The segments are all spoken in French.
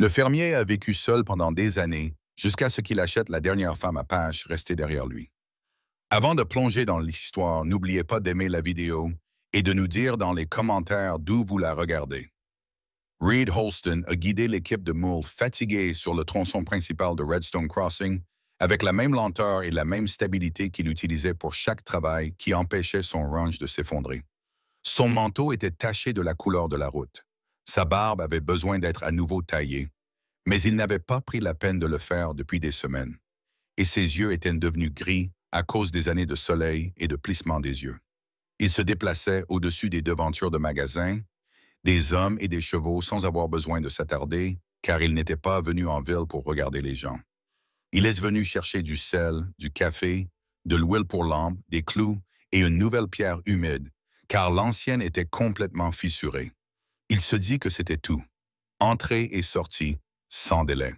Le fermier a vécu seul pendant des années, jusqu'à ce qu'il achète la dernière femme à pêche restée derrière lui. Avant de plonger dans l'histoire, n'oubliez pas d'aimer la vidéo et de nous dire dans les commentaires d'où vous la regardez. Reed Holston a guidé l'équipe de moules fatiguée sur le tronçon principal de Redstone Crossing avec la même lenteur et la même stabilité qu'il utilisait pour chaque travail qui empêchait son ranch de s'effondrer. Son manteau était taché de la couleur de la route. Sa barbe avait besoin d'être à nouveau taillée, mais il n'avait pas pris la peine de le faire depuis des semaines, et ses yeux étaient devenus gris à cause des années de soleil et de plissement des yeux. Il se déplaçait au-dessus des devantures de magasins, des hommes et des chevaux sans avoir besoin de s'attarder, car il n'était pas venu en ville pour regarder les gens. Il est venu chercher du sel, du café, de l'huile pour lampe, des clous et une nouvelle pierre humide, car l'ancienne était complètement fissurée. Il se dit que c'était tout. Entrée et sortie, sans délai.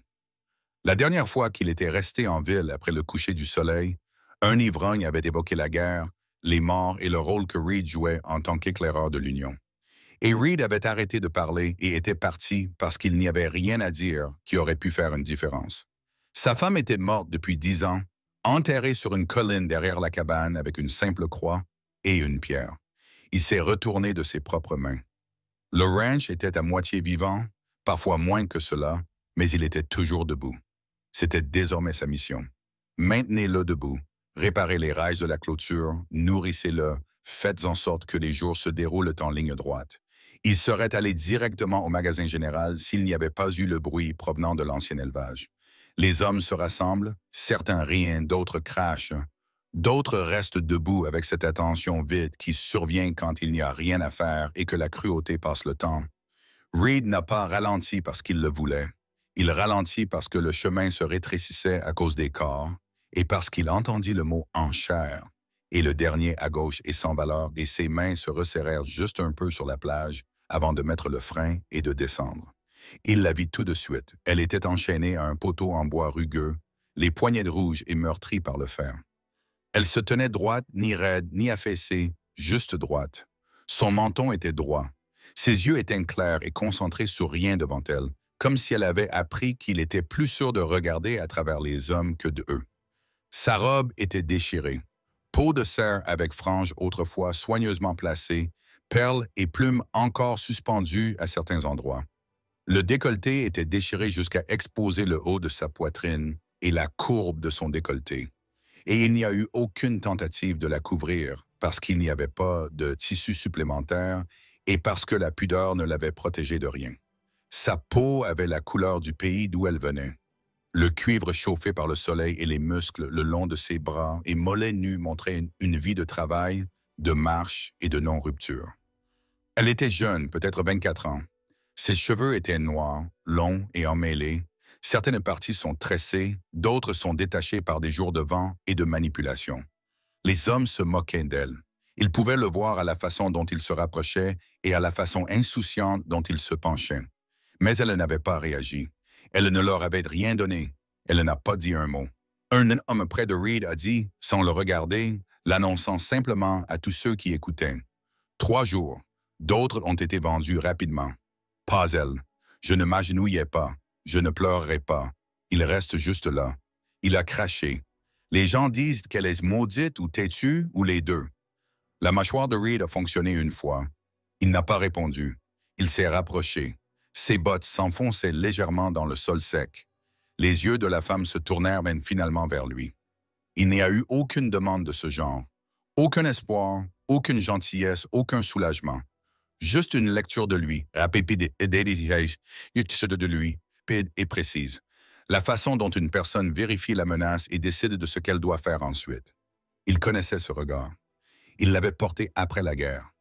La dernière fois qu'il était resté en ville après le coucher du soleil, un ivrogne avait évoqué la guerre, les morts et le rôle que Reed jouait en tant qu'éclaireur de l'Union. Et Reed avait arrêté de parler et était parti parce qu'il n'y avait rien à dire qui aurait pu faire une différence. Sa femme était morte depuis 10 ans, enterrée sur une colline derrière la cabane avec une simple croix et une pierre. Il s'est retourné de ses propres mains. Le ranch était à moitié vivant, parfois moins que cela, mais il était toujours debout. C'était désormais sa mission. Maintenez-le debout, réparez les rails de la clôture, nourrissez-le, faites en sorte que les jours se déroulent en ligne droite. Il serait allé directement au magasin général s'il n'y avait pas eu le bruit provenant de l'ancien élevage. Les hommes se rassemblent, certains rient, d'autres crachent. D'autres restent debout avec cette attention vide qui survient quand il n'y a rien à faire et que la cruauté passe le temps. Reed n'a pas ralenti parce qu'il le voulait. Il ralentit parce que le chemin se rétrécissait à cause des corps et parce qu'il entendit le mot « enchère » et le dernier à gauche est sans valeur et ses mains se resserrèrent juste un peu sur la plage avant de mettre le frein et de descendre. Il la vit tout de suite. Elle était enchaînée à un poteau en bois rugueux, les poignets rouges et meurtris par le fer. Elle se tenait droite, ni raide, ni affaissée, juste droite. Son menton était droit. Ses yeux étaient clairs et concentrés sur rien devant elle, comme si elle avait appris qu'il était plus sûr de regarder à travers les hommes que d'eux. Sa robe était déchirée. Peau de cerf avec franges autrefois soigneusement placées, perles et plumes encore suspendues à certains endroits. Le décolleté était déchiré jusqu'à exposer le haut de sa poitrine et la courbe de son décolleté. Et il n'y a eu aucune tentative de la couvrir parce qu'il n'y avait pas de tissu supplémentaire et parce que la pudeur ne l'avait protégée de rien. Sa peau avait la couleur du pays d'où elle venait. Le cuivre chauffé par le soleil et les muscles le long de ses bras et mollets nus montraient une vie de travail, de marche et de non-rupture. Elle était jeune, peut-être 24 ans. Ses cheveux étaient noirs, longs et emmêlés. Certaines parties sont tressées, d'autres sont détachées par des jours de vent et de manipulation. Les hommes se moquaient d'elle. Ils pouvaient le voir à la façon dont il se rapprochait et à la façon insouciante dont il se penchait. Mais elle n'avait pas réagi. Elle ne leur avait rien donné. Elle n'a pas dit un mot. Un homme près de Reed a dit, sans le regarder, l'annonçant simplement à tous ceux qui écoutaient. 3 jours. D'autres ont été vendus rapidement. Pas elle. Je ne m'agenouillais pas. Je ne pleurerai pas. Il reste juste là. Il a craché. Les gens disent qu'elle est maudite ou têtue ou les deux. La mâchoire de Reed a fonctionné une fois. Il n'a pas répondu. Il s'est rapproché. Ses bottes s'enfonçaient légèrement dans le sol sec. Les yeux de la femme se tournèrent finalement vers lui. Il n'y a eu aucune demande de ce genre. Aucun espoir, aucune gentillesse, aucun soulagement. Juste une lecture de lui, rapide de lui, et précise. La façon dont une personne vérifie la menace et décide de ce qu'elle doit faire ensuite. Il connaissait ce regard. Il l'avait porté après la guerre.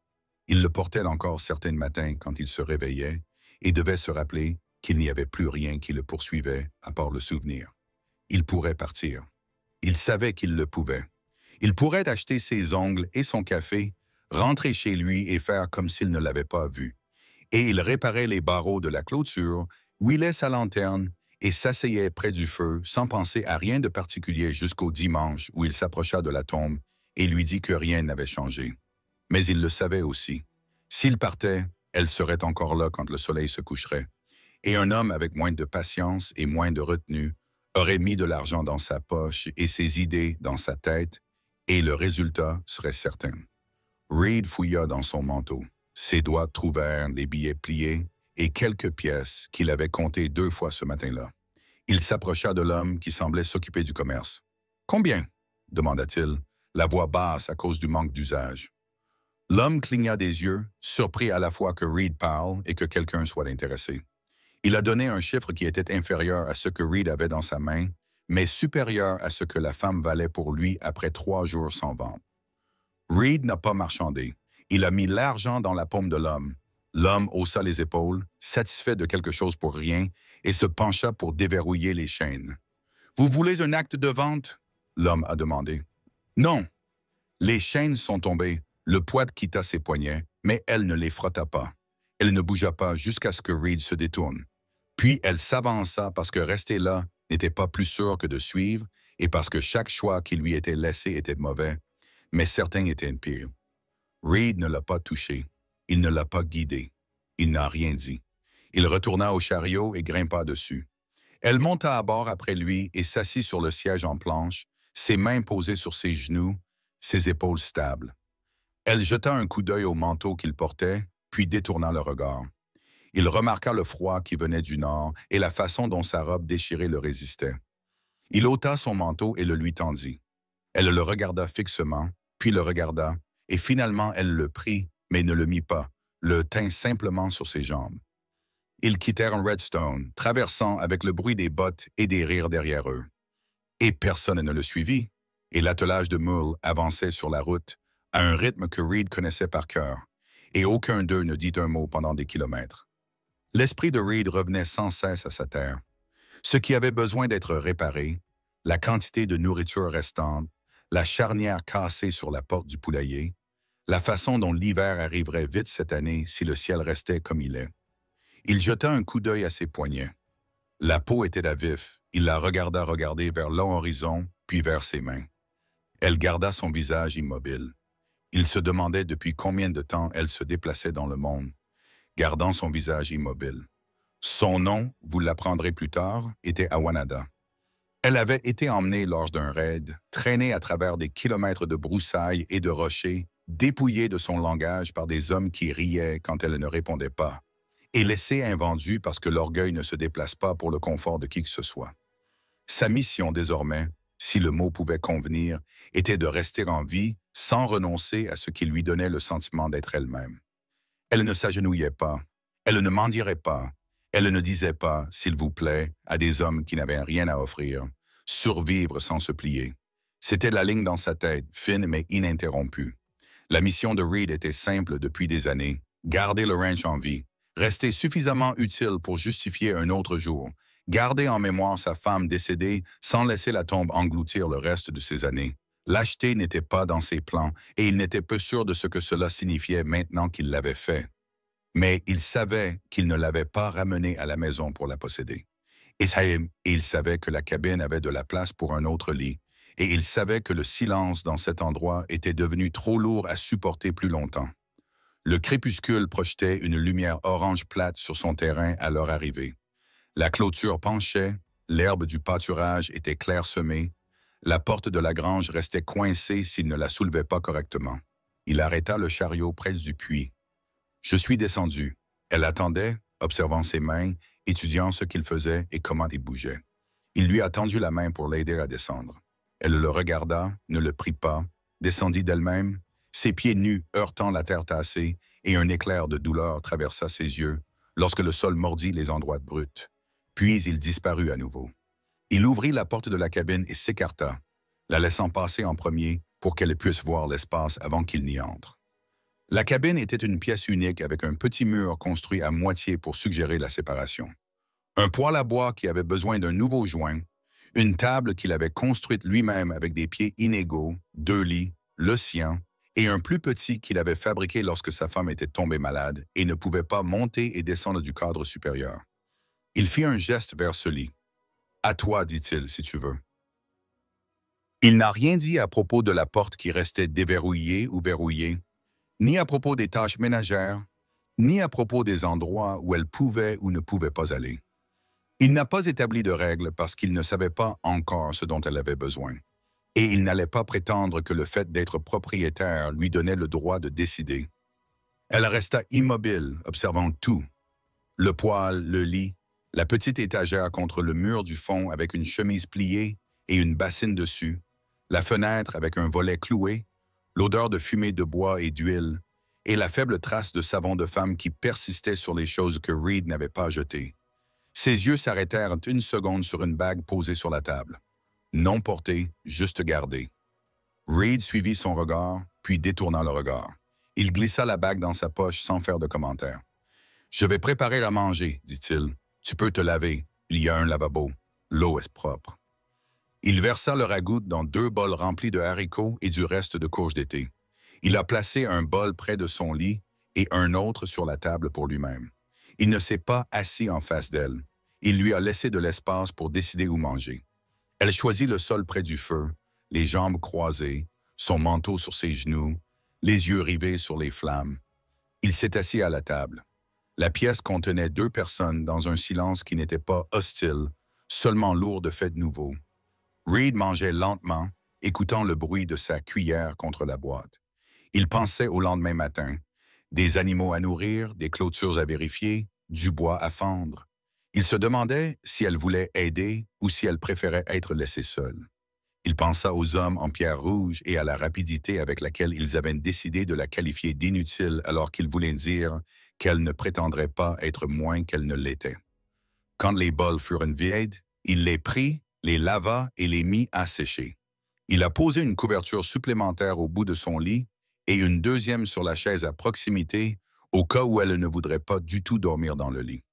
Il le portait encore certains matins quand il se réveillait et devait se rappeler qu'il n'y avait plus rien qui le poursuivait à part le souvenir. Il pourrait partir. Il savait qu'il le pouvait. Il pourrait acheter ses ongles et son café, rentrer chez lui et faire comme s'il ne l'avait pas vu. Et il réparait les barreaux de la clôture, huilait sa lanterne et s'asseyait près du feu sans penser à rien de particulier jusqu'au dimanche où il s'approcha de la tombe et lui dit que rien n'avait changé. Mais il le savait aussi. S'il partait, elle serait encore là quand le soleil se coucherait. Et un homme avec moins de patience et moins de retenue aurait mis de l'argent dans sa poche et ses idées dans sa tête, et le résultat serait certain. Reed fouilla dans son manteau. Ses doigts trouvèrent les billets pliés et quelques pièces qu'il avait comptées 2 fois ce matin-là. Il s'approcha de l'homme qui semblait s'occuper du commerce. « Combien ?» demanda-t-il, la voix basse à cause du manque d'usage. L'homme cligna des yeux, surpris à la fois que Reed parle et que quelqu'un soit intéressé. Il a donné un chiffre qui était inférieur à ce que Reed avait dans sa main, mais supérieur à ce que la femme valait pour lui après 3 jours sans vente. Reed n'a pas marchandé. Il a mis l'argent dans la paume de l'homme. L'homme haussa les épaules, satisfait de quelque chose pour rien, et se pencha pour déverrouiller les chaînes. « Vous voulez un acte de vente ?» l'homme a demandé. « Non. » Les chaînes sont tombées, le poids quitta ses poignets, mais elle ne les frotta pas. Elle ne bougea pas jusqu'à ce que Reed se détourne. Puis elle s'avança parce que rester là n'était pas plus sûr que de suivre et parce que chaque choix qui lui était laissé était mauvais, mais certains étaient pires. Reed ne l'a pas touché. Il ne l'a pas guidé. Il n'a rien dit. Il retourna au chariot et grimpa dessus. Elle monta à bord après lui et s'assit sur le siège en planche, ses mains posées sur ses genoux, ses épaules stables. Elle jeta un coup d'œil au manteau qu'il portait, puis détourna le regard. Il remarqua le froid qui venait du nord et la façon dont sa robe déchirée le résistait. Il ôta son manteau et le lui tendit. Elle le regarda fixement, puis le regarda, et finalement elle le prit, mais ne le mit pas, le tint simplement sur ses jambes. Ils quittèrent Redstone, traversant avec le bruit des bottes et des rires derrière eux. Et personne ne le suivit, et l'attelage de moules avançait sur la route à un rythme que Reed connaissait par cœur, et aucun d'eux ne dit un mot pendant des kilomètres. L'esprit de Reed revenait sans cesse à sa terre. Ce qui avait besoin d'être réparé, la quantité de nourriture restante, la charnière cassée sur la porte du poulailler, la façon dont l'hiver arriverait vite cette année si le ciel restait comme il est. Il jeta un coup d'œil à ses poignets. La peau était à vif. Il la regarda regarder vers l'horizon, puis vers ses mains. Elle garda son visage immobile. Il se demandait depuis combien de temps elle se déplaçait dans le monde, gardant son visage immobile. Son nom, vous l'apprendrez plus tard, était Awanada. Elle avait été emmenée lors d'un raid, traînée à travers des kilomètres de broussailles et de rochers, dépouillée de son langage par des hommes qui riaient quand elle ne répondait pas, et laissée invendue parce que l'orgueil ne se déplace pas pour le confort de qui que ce soit. Sa mission désormais, si le mot pouvait convenir, était de rester en vie sans renoncer à ce qui lui donnait le sentiment d'être elle-même. Elle ne s'agenouillait pas, elle ne mendierait pas, elle ne disait pas « s'il vous plaît » à des hommes qui n'avaient rien à offrir, survivre sans se plier. C'était la ligne dans sa tête, fine mais ininterrompue. La mission de Reed était simple depuis des années, garder le ranch en vie, rester suffisamment utile pour justifier un autre jour, garder en mémoire sa femme décédée sans laisser la tombe engloutir le reste de ses années. Lâcheté n'était pas dans ses plans et il n'était peu sûr de ce que cela signifiait maintenant qu'il l'avait fait. Mais il savait qu'il ne l'avait pas ramenée à la maison pour la posséder. Et il savait que la cabine avait de la place pour un autre lit, et il savait que le silence dans cet endroit était devenu trop lourd à supporter plus longtemps. Le crépuscule projetait une lumière orange plate sur son terrain à leur arrivée. La clôture penchait, l'herbe du pâturage était clairsemée, la porte de la grange restait coincée s'il ne la soulevait pas correctement. Il arrêta le chariot près du puits. Je suis descendu. Elle attendait, observant ses mains, étudiant ce qu'il faisait et comment il bougeait. Il lui a tendu la main pour l'aider à descendre. Elle le regarda, ne le prit pas, descendit d'elle-même, ses pieds nus heurtant la terre tassée, et un éclair de douleur traversa ses yeux lorsque le sol mordit les endroits bruts. Puis il disparut à nouveau. Il ouvrit la porte de la cabine et s'écarta, la laissant passer en premier pour qu'elle puisse voir l'espace avant qu'il n'y entre. La cabine était une pièce unique avec un petit mur construit à moitié pour suggérer la séparation. Un poêle à bois qui avait besoin d'un nouveau joint, une table qu'il avait construite lui-même avec des pieds inégaux, 2 lits, le sien, et un plus petit qu'il avait fabriqué lorsque sa femme était tombée malade et ne pouvait pas monter et descendre du cadre supérieur. Il fit un geste vers ce lit. « À toi, dit-il, si tu veux. » Il n'a rien dit à propos de la porte qui restait déverrouillée ou verrouillée, ni à propos des tâches ménagères, ni à propos des endroits où elle pouvait ou ne pouvait pas aller. Il n'a pas établi de règles parce qu'il ne savait pas encore ce dont elle avait besoin. Et il n'allait pas prétendre que le fait d'être propriétaire lui donnait le droit de décider. Elle resta immobile, observant tout. Le poêle, le lit, la petite étagère contre le mur du fond avec une chemise pliée et une bassine dessus, la fenêtre avec un volet cloué, l'odeur de fumée de bois et d'huile, et la faible trace de savon de femme qui persistait sur les choses que Reed n'avait pas jetées. Ses yeux s'arrêtèrent une seconde sur une bague posée sur la table. Non portée, juste gardée. Reed suivit son regard, puis détourna le regard. Il glissa la bague dans sa poche sans faire de commentaire. « Je vais préparer à manger, dit-il. Tu peux te laver. Il y a un lavabo. L'eau est propre. » Il versa le ragoût dans 2 bols remplis de haricots et du reste de courges d'été. Il a placé un bol près de son lit et un autre sur la table pour lui-même. Il ne s'est pas assis en face d'elle. Il lui a laissé de l'espace pour décider où manger. Elle choisit le sol près du feu, les jambes croisées, son manteau sur ses genoux, les yeux rivés sur les flammes. Il s'est assis à la table. La pièce contenait 2 personnes dans un silence qui n'était pas hostile, seulement lourd de faits nouveaux. Reed mangeait lentement, écoutant le bruit de sa cuillère contre la boîte. Il pensait au lendemain matin. Des animaux à nourrir, des clôtures à vérifier, du bois à fendre. Il se demandait si elle voulait aider ou si elle préférait être laissée seule. Il pensa aux hommes en pierre rouge et à la rapidité avec laquelle ils avaient décidé de la qualifier d'inutile alors qu'ils voulaient dire qu'elle ne prétendrait pas être moins qu'elle ne l'était. Quand les bols furent vides, il les prit, les lava et les mit à sécher. Il a posé une couverture supplémentaire au bout de son lit et une deuxième sur la chaise à proximité au cas où elle ne voudrait pas du tout dormir dans le lit.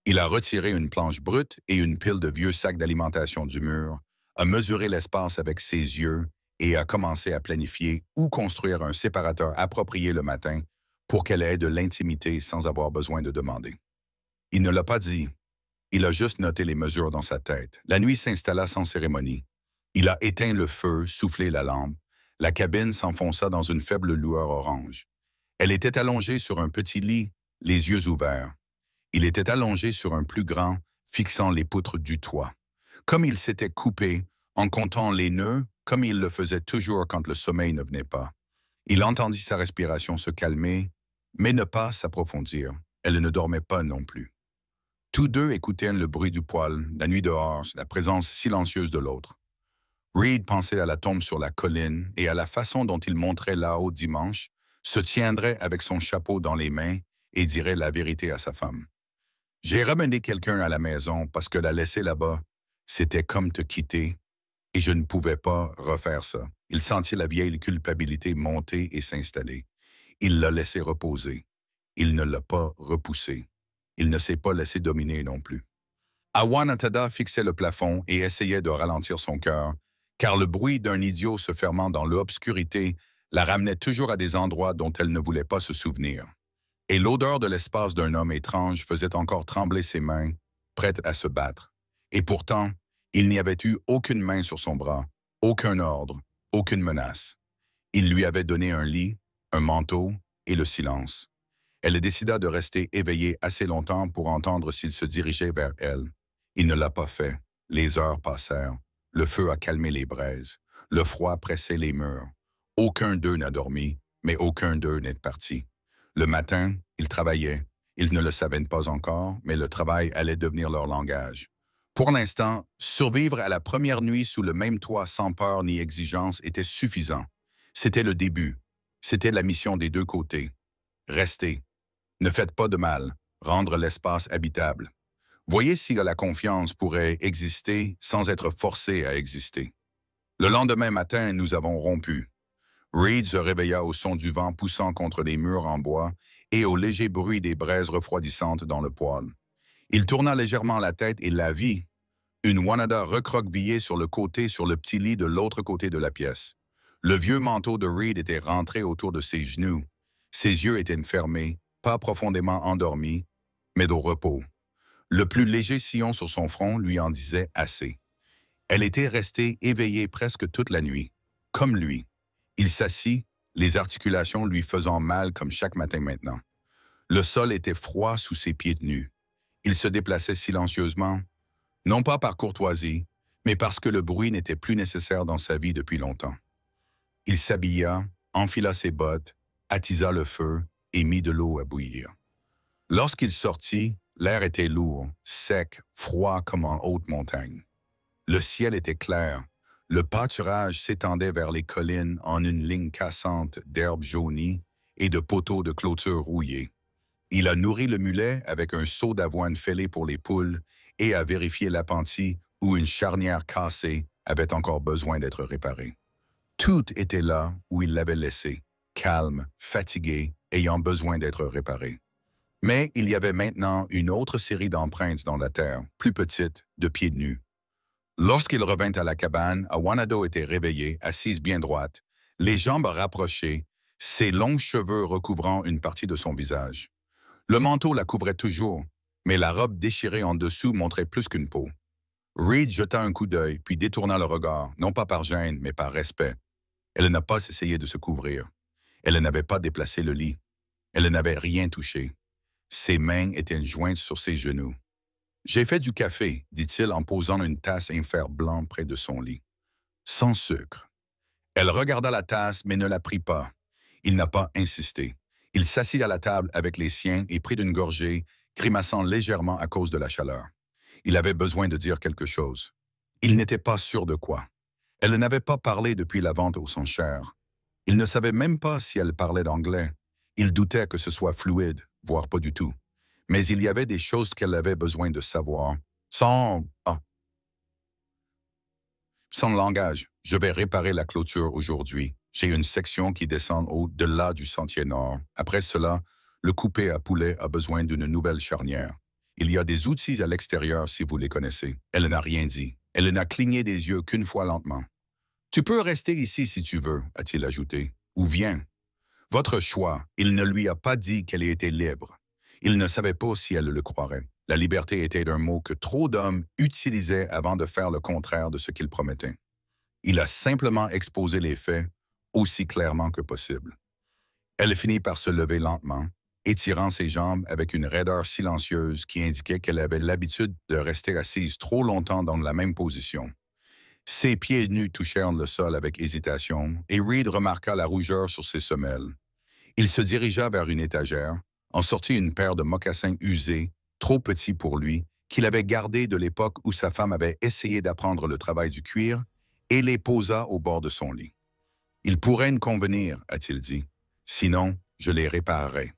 Il a retiré une planche brute et une pile de vieux sacs d'alimentation du mur, a mesuré l'espace avec ses yeux et a commencé à planifier où construire un séparateur approprié le matin pour qu'elle ait de l'intimité sans avoir besoin de demander. Il ne l'a pas dit. Il a juste noté les mesures dans sa tête. La nuit s'installa sans cérémonie. Il a éteint le feu, soufflé la lampe. La cabine s'enfonça dans une faible lueur orange. Elle était allongée sur un petit lit, les yeux ouverts. Il était allongé sur un plus grand, fixant les poutres du toit. Comme il s'était coupé, en comptant les nœuds, comme il le faisait toujours quand le sommeil ne venait pas. Il entendit sa respiration se calmer, mais ne pas s'approfondir. Elle ne dormait pas non plus. Tous deux écoutaient le bruit du poêle, la nuit dehors, la présence silencieuse de l'autre. Reed pensait à la tombe sur la colline et à la façon dont il monterait là-haut dimanche, se tiendrait avec son chapeau dans les mains et dirait la vérité à sa femme. « J'ai ramené quelqu'un à la maison parce que la laisser là-bas, c'était comme te quitter et je ne pouvais pas refaire ça. » Il sentit la vieille culpabilité monter et s'installer. Il l'a laissé reposer. Il ne l'a pas repoussé. Il ne s'est pas laissé dominer non plus. Awanatada fixait le plafond et essayait de ralentir son cœur, car le bruit d'un idiot se fermant dans l'obscurité la ramenait toujours à des endroits dont elle ne voulait pas se souvenir. Et l'odeur de l'espace d'un homme étrange faisait encore trembler ses mains, prêtes à se battre. Et pourtant, il n'y avait eu aucune main sur son bras, aucun ordre, aucune menace. Il lui avait donné un lit, un manteau et le silence. Elle décida de rester éveillée assez longtemps pour entendre s'il se dirigeait vers elle. Il ne l'a pas fait. Les heures passèrent. Le feu a calmé les braises. Le froid pressait les murs. Aucun d'eux n'a dormi, mais aucun d'eux n'est parti. Le matin, ils travaillaient. Ils ne le savaient pas encore, mais le travail allait devenir leur langage. Pour l'instant, survivre à la première nuit sous le même toit sans peur ni exigence était suffisant. C'était le début. C'était la mission des deux côtés. Rester. Ne faites pas de mal. Rendre l'espace habitable. Voyez si la confiance pourrait exister sans être forcée à exister. Le lendemain matin, nous avons rompu. Reed se réveilla au son du vent poussant contre les murs en bois et au léger bruit des braises refroidissantes dans le poêle. Il tourna légèrement la tête et la vit. Une Wanada recroquevillée sur le petit lit de l'autre côté de la pièce. Le vieux manteau de Reed était rentré autour de ses genoux. Ses yeux étaient fermés, pas profondément endormis, mais au repos. Le plus léger sillon sur son front lui en disait assez. Elle était restée éveillée presque toute la nuit, comme lui. Il s'assit, les articulations lui faisant mal comme chaque matin maintenant. Le sol était froid sous ses pieds nus. Il se déplaçait silencieusement, non pas par courtoisie, mais parce que le bruit n'était plus nécessaire dans sa vie depuis longtemps. Il s'habilla, enfila ses bottes, attisa le feu et mit de l'eau à bouillir. Lorsqu'il sortit, l'air était lourd, sec, froid comme en haute montagne. Le ciel était clair. Le pâturage s'étendait vers les collines en une ligne cassante d'herbes jaunies et de poteaux de clôture rouillés. Il a nourri le mulet avec un seau d'avoine fêlé pour les poules et a vérifié l'appentis où une charnière cassée avait encore besoin d'être réparée. Tout était là où il l'avait laissé, calme, fatigué, ayant besoin d'être réparé. Mais il y avait maintenant une autre série d'empreintes dans la terre, plus petites, de pieds nus. Lorsqu'il revint à la cabane, Awanado était réveillée, assise bien droite, les jambes rapprochées, ses longs cheveux recouvrant une partie de son visage. Le manteau la couvrait toujours, mais la robe déchirée en dessous montrait plus qu'une peau. Reed jeta un coup d'œil, puis détourna le regard, non pas par gêne, mais par respect. Elle n'a pas essayé de se couvrir. Elle n'avait pas déplacé le lit. Elle n'avait rien touché. Ses mains étaient jointes sur ses genoux. « J'ai fait du café », dit-il en posant une tasse infère blanc près de son lit. « Sans sucre. » Elle regarda la tasse, mais ne la prit pas. Il n'a pas insisté. Il s'assit à la table avec les siens et prit une gorgée, grimaçant légèrement à cause de la chaleur. Il avait besoin de dire quelque chose. Il n'était pas sûr de quoi. Elle n'avait pas parlé depuis la vente aux enchères. Il ne savait même pas si elle parlait d'anglais. Il doutait que ce soit fluide, voire pas du tout. Mais il y avait des choses qu'elle avait besoin de savoir. Sans langage, je vais réparer la clôture aujourd'hui. J'ai une section qui descend au-delà du sentier nord. Après cela, le coupé à poulet a besoin d'une nouvelle charnière. Il y a des outils à l'extérieur si vous les connaissez. Elle n'a rien dit. Elle n'a cligné des yeux qu'une fois lentement. « Tu peux rester ici si tu veux », a-t-il ajouté. « Ou viens. » Votre choix. Il ne lui a pas dit qu'elle était libre. Il ne savait pas si elle le croirait. La liberté était un mot que trop d'hommes utilisaient avant de faire le contraire de ce qu'ils promettaient. Il a simplement exposé les faits aussi clairement que possible. Elle finit par se lever lentement, étirant ses jambes avec une raideur silencieuse qui indiquait qu'elle avait l'habitude de rester assise trop longtemps dans la même position. Ses pieds nus touchèrent le sol avec hésitation et Reed remarqua la rougeur sur ses semelles. Il se dirigea vers une étagère, en sortit une paire de mocassins usés, trop petits pour lui, qu'il avait gardés de l'époque où sa femme avait essayé d'apprendre le travail du cuir, et les posa au bord de son lit. « Ils pourraient me convenir », a-t-il dit. « Sinon, je les réparerai. »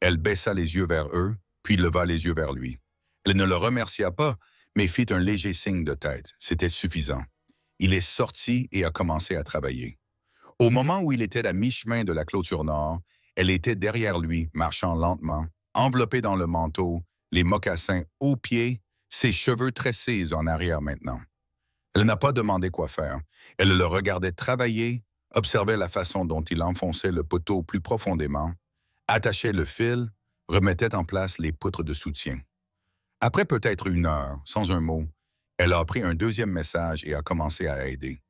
Elle baissa les yeux vers eux, puis leva les yeux vers lui. Elle ne le remercia pas, mais fit un léger signe de tête. C'était suffisant. Il est sorti et a commencé à travailler. Au moment où il était à mi-chemin de la clôture nord, elle était derrière lui, marchant lentement, enveloppée dans le manteau, les mocassins aux pieds, ses cheveux tressés en arrière maintenant. Elle n'a pas demandé quoi faire. Elle le regardait travailler, observait la façon dont il enfonçait le poteau plus profondément, attachait le fil, remettait en place les poutres de soutien. Après peut-être une heure, sans un mot, elle a appris un deuxième message et a commencé à aider.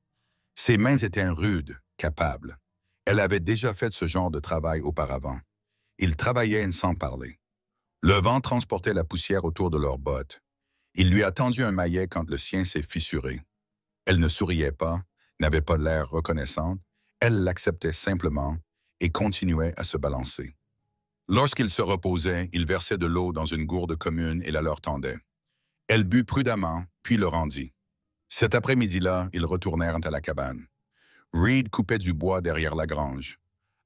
Ses mains étaient rudes, capables. Elle avait déjà fait ce genre de travail auparavant. Ils travaillaient sans parler. Le vent transportait la poussière autour de leurs bottes. Il lui a tendu un maillet quand le sien s'est fissuré. Elle ne souriait pas, n'avait pas l'air reconnaissante, elle l'acceptait simplement et continuait à se balancer. Lorsqu'il se reposait, il versait de l'eau dans une gourde commune et la leur tendait. Elle but prudemment, puis le rendit. Cet après-midi-là, ils retournèrent à la cabane. Reed coupait du bois derrière la grange.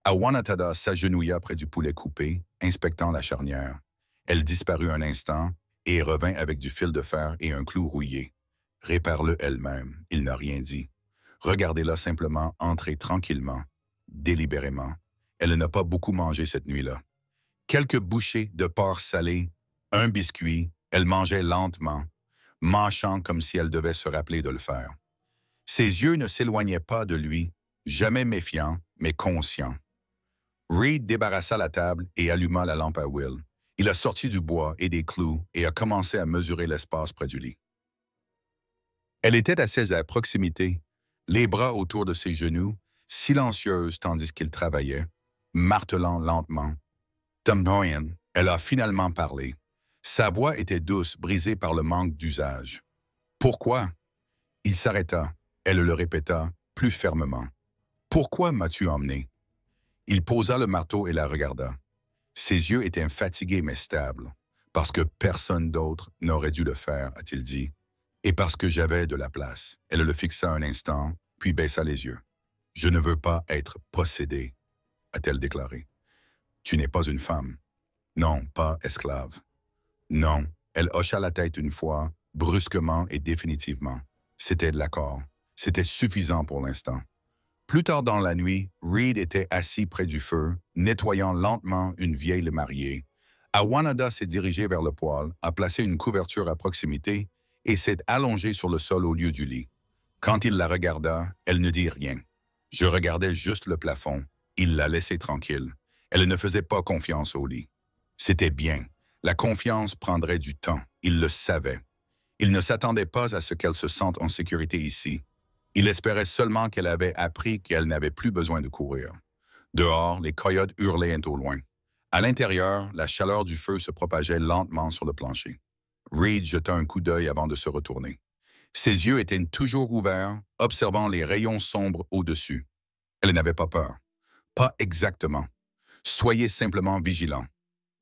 Awana s'agenouilla près du poulet coupé, inspectant la charnière. Elle disparut un instant et revint avec du fil de fer et un clou rouillé. « Répare-le elle-même », il n'a rien dit. Regardez-la simplement entrer tranquillement, délibérément. Elle n'a pas beaucoup mangé cette nuit-là. Quelques bouchées de porc salé, un biscuit, elle mangeait lentement, mâchant comme si elle devait se rappeler de le faire. Ses yeux ne s'éloignaient pas de lui, jamais méfiants, mais conscients. Reed débarrassa la table et alluma la lampe à Will. Il a sorti du bois et des clous et a commencé à mesurer l'espace près du lit. Elle était assise à proximité, les bras autour de ses genoux, silencieuse tandis qu'il travaillait, martelant lentement. « Tom Noyan, Elle a finalement parlé. Sa voix était douce, brisée par le manque d'usage. « Pourquoi ?» Il s'arrêta. Elle le répéta, plus fermement. « Pourquoi m'as-tu emmené ?» Il posa le marteau et la regarda. Ses yeux étaient fatigués mais stables. « Parce que personne d'autre n'aurait dû le faire, a-t-il dit. Et parce que j'avais de la place. » Elle le fixa un instant, puis baissa les yeux. « Je ne veux pas être possédée, a-t-elle déclaré. « Tu n'es pas une femme. Non, pas esclave. » Non, elle hocha la tête une fois, brusquement et définitivement. C'était de l'accord. C'était suffisant pour l'instant. Plus tard dans la nuit, Reed était assis près du feu, nettoyant lentement une vieille mariée. Awanada s'est dirigée vers le poêle, a placé une couverture à proximité et s'est allongée sur le sol au lieu du lit. Quand il la regarda, elle ne dit rien. Je regardais juste le plafond. Il la laissait tranquille. Elle ne faisait pas confiance au lit. C'était bien. La confiance prendrait du temps. Il le savait. Il ne s'attendait pas à ce qu'elle se sente en sécurité ici. Il espérait seulement qu'elle avait appris qu'elle n'avait plus besoin de courir. Dehors, les coyotes hurlaient au loin. À l'intérieur, la chaleur du feu se propageait lentement sur le plancher. Reed jeta un coup d'œil avant de se retourner. Ses yeux étaient toujours ouverts, observant les rayons sombres au-dessus. Elle n'avait pas peur. Pas exactement. Soyez simplement vigilants.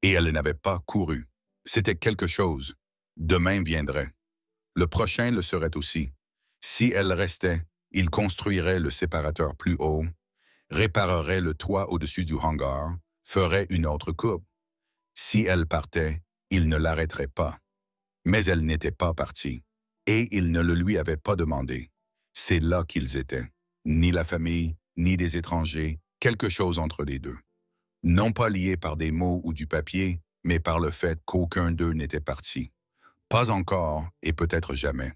Et elle n'avait pas couru. C'était quelque chose. Demain viendrait. Le prochain le serait aussi. Si elle restait, il construirait le séparateur plus haut, réparerait le toit au-dessus du hangar, ferait une autre coupe. Si elle partait, il ne l'arrêterait pas. Mais elle n'était pas partie. Et il ne le lui avait pas demandé. C'est là qu'ils étaient. Ni la famille, ni des étrangers, quelque chose entre les deux. Non pas liés par des mots ou du papier, mais par le fait qu'aucun d'eux n'était parti. Pas encore, et peut-être jamais.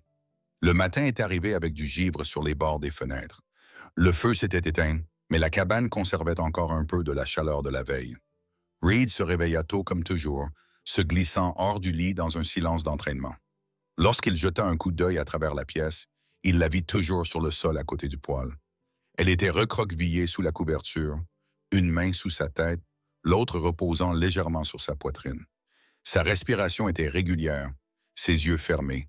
Le matin est arrivé avec du givre sur les bords des fenêtres. Le feu s'était éteint, mais la cabane conservait encore un peu de la chaleur de la veille. Reed se réveilla tôt comme toujours, se glissant hors du lit dans un silence d'entraînement. Lorsqu'il jeta un coup d'œil à travers la pièce, il la vit toujours sur le sol à côté du poêle. Elle était recroquevillée sous la couverture, une main sous sa tête, l'autre reposant légèrement sur sa poitrine. Sa respiration était régulière, ses yeux fermés.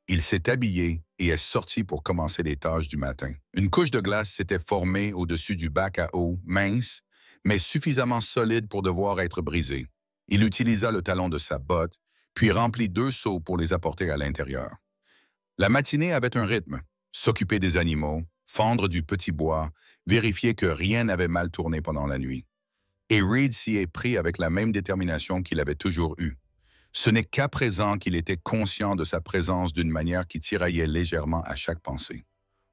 Il s'est habillé et est sorti pour commencer les tâches du matin. Une couche de glace s'était formée au-dessus du bac à eau, mince, mais suffisamment solide pour devoir être brisée. Il utilisa le talon de sa botte, puis remplit 2 seaux pour les apporter à l'intérieur. La matinée avait un rythme. S'occuper des animaux, fendre du petit bois, vérifier que rien n'avait mal tourné pendant la nuit. Et Reed s'y est pris avec la même détermination qu'il avait toujours eue. Ce n'est qu'à présent qu'il était conscient de sa présence d'une manière qui tiraillait légèrement à chaque pensée.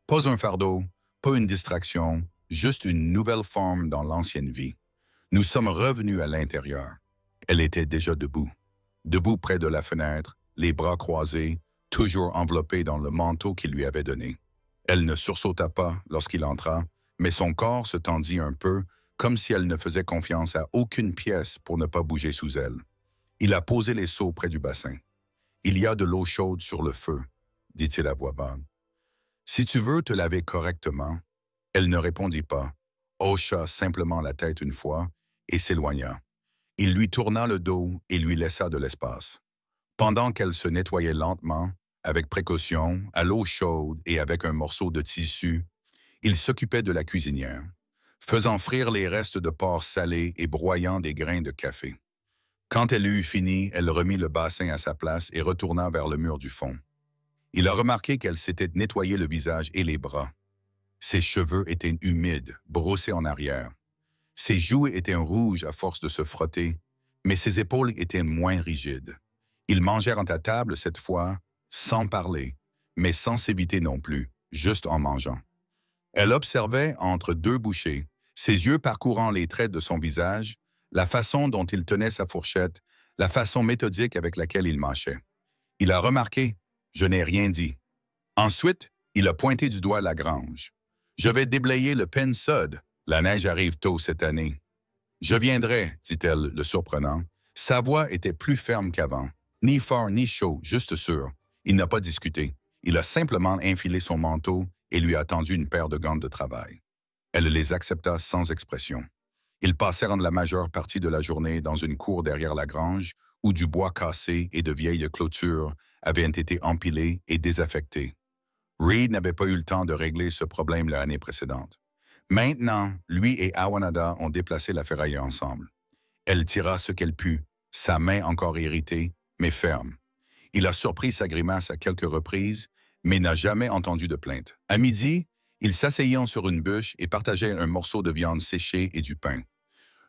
Pas un fardeau, pas une distraction, juste une nouvelle forme dans l'ancienne vie. Nous sommes revenus à l'intérieur. Elle était déjà debout. Debout près de la fenêtre, les bras croisés, toujours enveloppée dans le manteau qu'il lui avait donné. Elle ne sursauta pas lorsqu'il entra, mais son corps se tendit un peu, comme si elle ne faisait confiance à aucune pièce pour ne pas bouger sous elle. Il a posé les seaux près du bassin. « Il y a de l'eau chaude sur le feu, » dit-il à voix basse. « Si tu veux te laver correctement. » Elle ne répondit pas, hocha simplement la tête une fois et s'éloigna. Il lui tourna le dos et lui laissa de l'espace. Pendant qu'elle se nettoyait lentement, avec précaution, à l'eau chaude et avec un morceau de tissu, il s'occupait de la cuisinière, faisant frire les restes de porc salé et broyant des grains de café. Quand elle eut fini, elle remit le bassin à sa place et retourna vers le mur du fond. Il a remarqué qu'elle s'était nettoyé le visage et les bras. Ses cheveux étaient humides, brossés en arrière. Ses joues étaient rouges à force de se frotter, mais ses épaules étaient moins rigides. Ils mangèrent à table cette fois, sans parler, mais sans s'éviter non plus, juste en mangeant. Elle observait entre 2 bouchées, ses yeux parcourant les traits de son visage, la façon dont il tenait sa fourchette, la façon méthodique avec laquelle il mâchait. Il a remarqué « Je n'ai rien dit ». Ensuite, il a pointé du doigt la grange. « Je vais déblayer le Penn-Sud. La neige arrive tôt cette année. »« Je viendrai, » dit-elle, le surprenant. Sa voix était plus ferme qu'avant. Ni fort ni chaud, juste sûr. Il n'a pas discuté. Il a simplement enfilé son manteau et lui a tendu une paire de gants de travail. Elle les accepta sans expression. Ils passèrent la majeure partie de la journée dans une cour derrière la grange où du bois cassé et de vieilles clôtures avaient été empilés et désaffectés. Reed n'avait pas eu le temps de régler ce problème l'année précédente. Maintenant, lui et Awanada ont déplacé la ferraille ensemble. Elle tira ce qu'elle put, sa main encore irritée, mais ferme. Il a surpris sa grimace à quelques reprises, mais n'a jamais entendu de plainte. À midi, ils s'asseyaient sur une bûche et partageaient un morceau de viande séchée et du pain.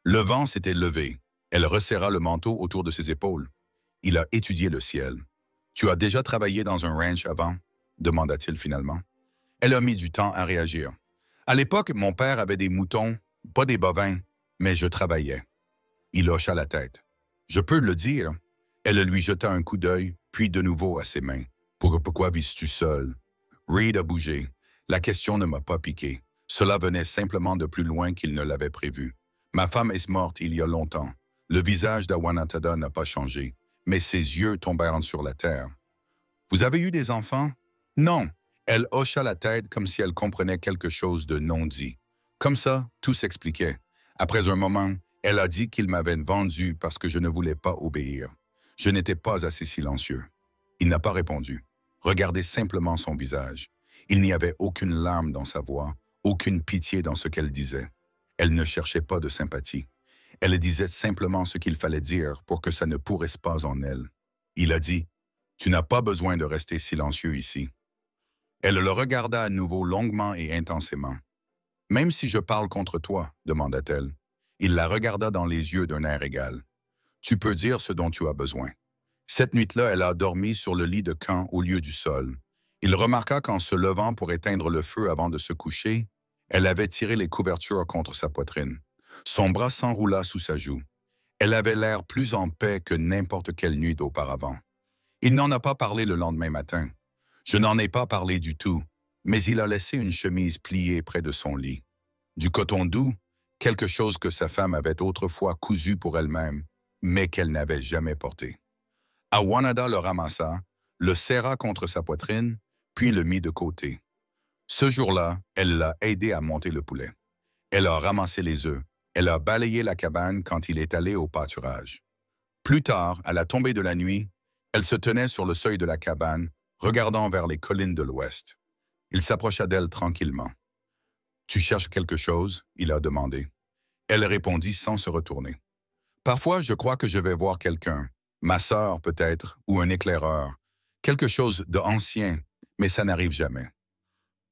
Le vent s'était levé. Elle resserra le manteau autour de ses épaules. Il a étudié le ciel. « Tu as déjà travaillé dans un ranch avant ?» demanda-t-il finalement. Elle a mis du temps à réagir. « À l'époque, mon père avait des moutons, pas des bovins, mais je travaillais. » Il hocha la tête. « Je peux le dire. » Elle lui jeta un coup d'œil, puis de nouveau à ses mains. « Pourquoi vis-tu seul? » Reed a bougé. La question ne m'a pas piqué. Cela venait simplement de plus loin qu'il ne l'avait prévu. Ma femme est morte il y a longtemps. Le visage d'Awanatada n'a pas changé, mais ses yeux tombèrent sur la terre. « Vous avez eu des enfants? » « Non. » Elle hocha la tête comme si elle comprenait quelque chose de non dit. Comme ça, tout s'expliquait. Après un moment, elle a dit qu'il m'avait vendu parce que je ne voulais pas obéir. Je n'étais pas assez silencieux. Il n'a pas répondu. Regardez simplement son visage. Il n'y avait aucune larme dans sa voix, aucune pitié dans ce qu'elle disait. Elle ne cherchait pas de sympathie. Elle disait simplement ce qu'il fallait dire pour que ça ne pourrisse pas en elle. Il a dit « Tu n'as pas besoin de rester silencieux ici. » Elle le regarda à nouveau longuement et intensément. « Même si je parle contre toi, demanda-t-elle. Il la regarda dans les yeux d'un air égal. « Tu peux dire ce dont tu as besoin. » Cette nuit-là, elle a dormi sur le lit de camp au lieu du sol. Il remarqua qu'en se levant pour éteindre le feu avant de se coucher, elle avait tiré les couvertures contre sa poitrine. Son bras s'enroula sous sa joue. Elle avait l'air plus en paix que n'importe quelle nuit auparavant. Il n'en a pas parlé le lendemain matin. Je n'en ai pas parlé du tout, mais il a laissé une chemise pliée près de son lit. Du coton doux, quelque chose que sa femme avait autrefois cousu pour elle-même, mais qu'elle n'avait jamais porté. Awanada le ramassa, le serra contre sa poitrine, puis le mit de côté. Ce jour-là, elle l'a aidé à monter le poulet. Elle a ramassé les œufs. Elle a balayé la cabane quand il est allé au pâturage. Plus tard, à la tombée de la nuit, elle se tenait sur le seuil de la cabane, regardant vers les collines de l'ouest. Il s'approcha d'elle tranquillement. « Tu cherches quelque chose ?» il a demandé. Elle répondit sans se retourner. « Parfois, je crois que je vais voir quelqu'un, ma sœur peut-être, ou un éclaireur, quelque chose d'ancien, mais ça n'arrive jamais. »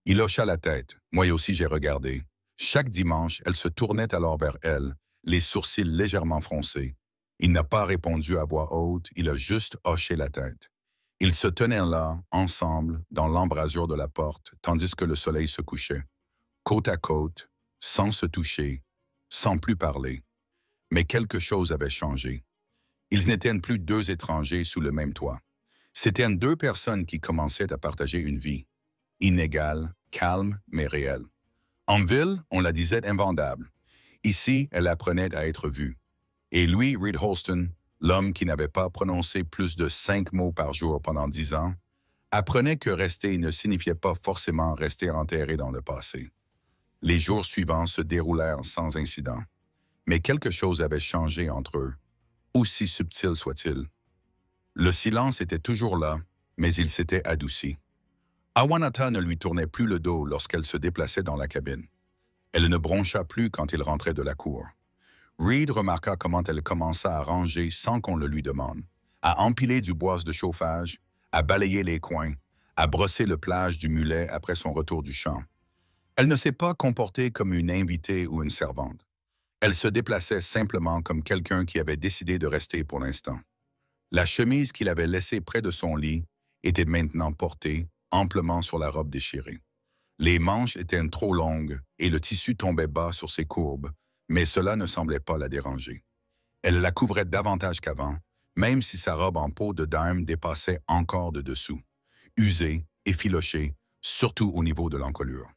Il hocha la tête. Moi aussi, j'ai regardé. Chaque dimanche, elle se tournait alors vers elle, les sourcils légèrement froncés. Il n'a pas répondu à voix haute, il a juste hoché la tête. Ils se tenaient là, ensemble, dans l'embrasure de la porte, tandis que le soleil se couchait. Côte à côte, sans se toucher, sans plus parler. Mais quelque chose avait changé. Ils n'étaient plus deux étrangers sous le même toit. C'étaient deux personnes qui commençaient à partager une vie. Inégale, calme, mais réelle. En ville, on la disait invendable. Ici, elle apprenait à être vue. Et lui, Reed Holston, l'homme qui n'avait pas prononcé plus de 5 mots par jour pendant 10 ans, apprenait que rester ne signifiait pas forcément rester enterré dans le passé. Les jours suivants se déroulèrent sans incident. Mais quelque chose avait changé entre eux, aussi subtil soit-il. Le silence était toujours là, mais il s'était adouci. Awanata ne lui tournait plus le dos lorsqu'elle se déplaçait dans la cabine. Elle ne broncha plus quand il rentrait de la cour. Reed remarqua comment elle commença à ranger sans qu'on le lui demande, à empiler du bois de chauffage, à balayer les coins, à brosser le plage du mulet après son retour du champ. Elle ne s'est pas comportée comme une invitée ou une servante. Elle se déplaçait simplement comme quelqu'un qui avait décidé de rester pour l'instant. La chemise qu'il avait laissée près de son lit était maintenant portée amplement sur la robe déchirée. Les manches étaient trop longues et le tissu tombait bas sur ses courbes, mais cela ne semblait pas la déranger. Elle la couvrait davantage qu'avant, même si sa robe en peau de dame dépassait encore de dessous, usée, effilochée, surtout au niveau de l'encolure.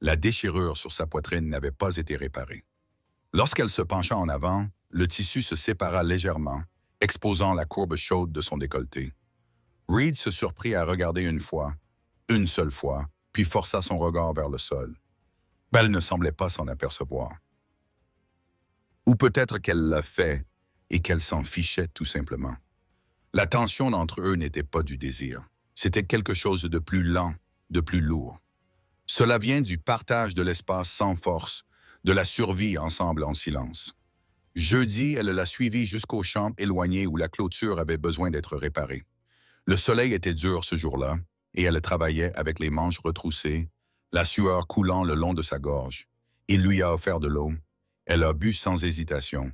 La déchirure sur sa poitrine n'avait pas été réparée. Lorsqu'elle se pencha en avant, le tissu se sépara légèrement, exposant la courbe chaude de son décolleté. Reed se surprit à regarder une seule fois, puis força son regard vers le sol. Elle ne semblait pas s'en apercevoir. Ou peut-être qu'elle l'a fait et qu'elle s'en fichait tout simplement. La tension entre eux n'était pas du désir. C'était quelque chose de plus lent, de plus lourd. Cela vient du partage de l'espace sans force, de la survie ensemble en silence. Jeudi, elle l'a suivi jusqu'aux chambres éloignées où la clôture avait besoin d'être réparée. Le soleil était dur ce jour-là, et elle travaillait avec les manches retroussées, la sueur coulant le long de sa gorge. Il lui a offert de l'eau. Elle a bu sans hésitation.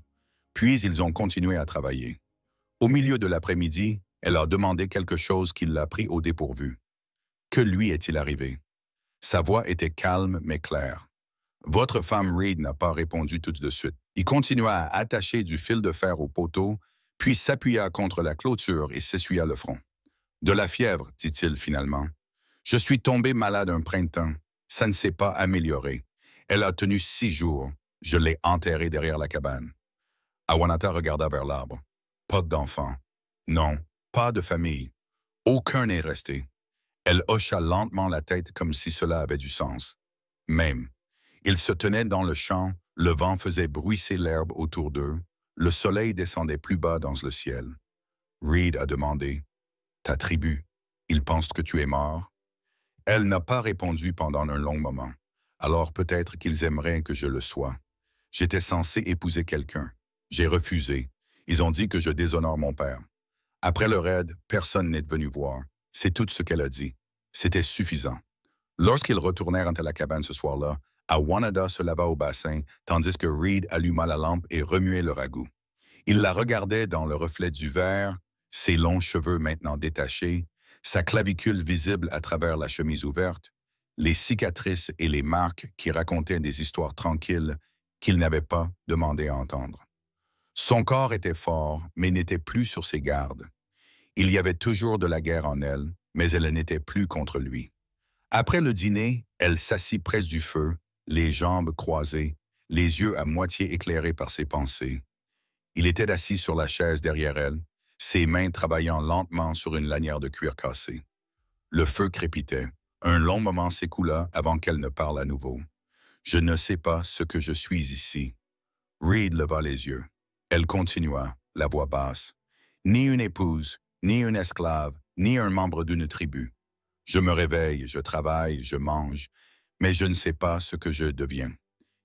Puis ils ont continué à travailler. Au milieu de l'après-midi, elle a demandé quelque chose qui l'a pris au dépourvu. Que lui est-il arrivé? Sa voix était calme mais claire. Votre femme Reed n'a pas répondu tout de suite. Il continua à attacher du fil de fer au poteau, puis s'appuya contre la clôture et s'essuya le front. De la fièvre, dit-il finalement. Je suis tombé malade un printemps. Ça ne s'est pas amélioré. Elle a tenu 6 jours. Je l'ai enterrée derrière la cabane. Awanata regarda vers l'arbre. Pas d'enfant. Non, pas de famille. Aucun n'est resté. Elle hocha lentement la tête comme si cela avait du sens. Même. Ils se tenaient dans le champ, le vent faisait bruisser l'herbe autour d'eux, le soleil descendait plus bas dans le ciel. Reed a demandé, « Ta tribu, ils pensent que tu es mort? » Elle n'a pas répondu pendant un long moment. Alors peut-être qu'ils aimeraient que je le sois. J'étais censé épouser quelqu'un. J'ai refusé. Ils ont dit que je déshonore mon père. Après le raid, personne n'est venu voir. C'est tout ce qu'elle a dit. C'était suffisant. Lorsqu'ils retournèrent à la cabane ce soir-là, Awanada se lava au bassin, tandis que Reed alluma la lampe et remuait le ragoût. Il la regardait dans le reflet du verre, ses longs cheveux maintenant détachés, sa clavicule visible à travers la chemise ouverte, les cicatrices et les marques qui racontaient des histoires tranquilles qu'il n'avait pas demandé à entendre. Son corps était fort, mais n'était plus sur ses gardes. Il y avait toujours de la guerre en elle, mais elle n'était plus contre lui. Après le dîner, elle s'assit près du feu, les jambes croisées, les yeux à moitié éclairés par ses pensées. Il était assis sur la chaise derrière elle, ses mains travaillant lentement sur une lanière de cuir cassé. Le feu crépitait. Un long moment s'écoula avant qu'elle ne parle à nouveau. « Je ne sais pas ce que je suis ici. » Reed leva les yeux. Elle continua, la voix basse. « Ni une épouse, ni une esclave, ni un membre d'une tribu. Je me réveille, je travaille, je mange, mais je ne sais pas ce que je deviens. »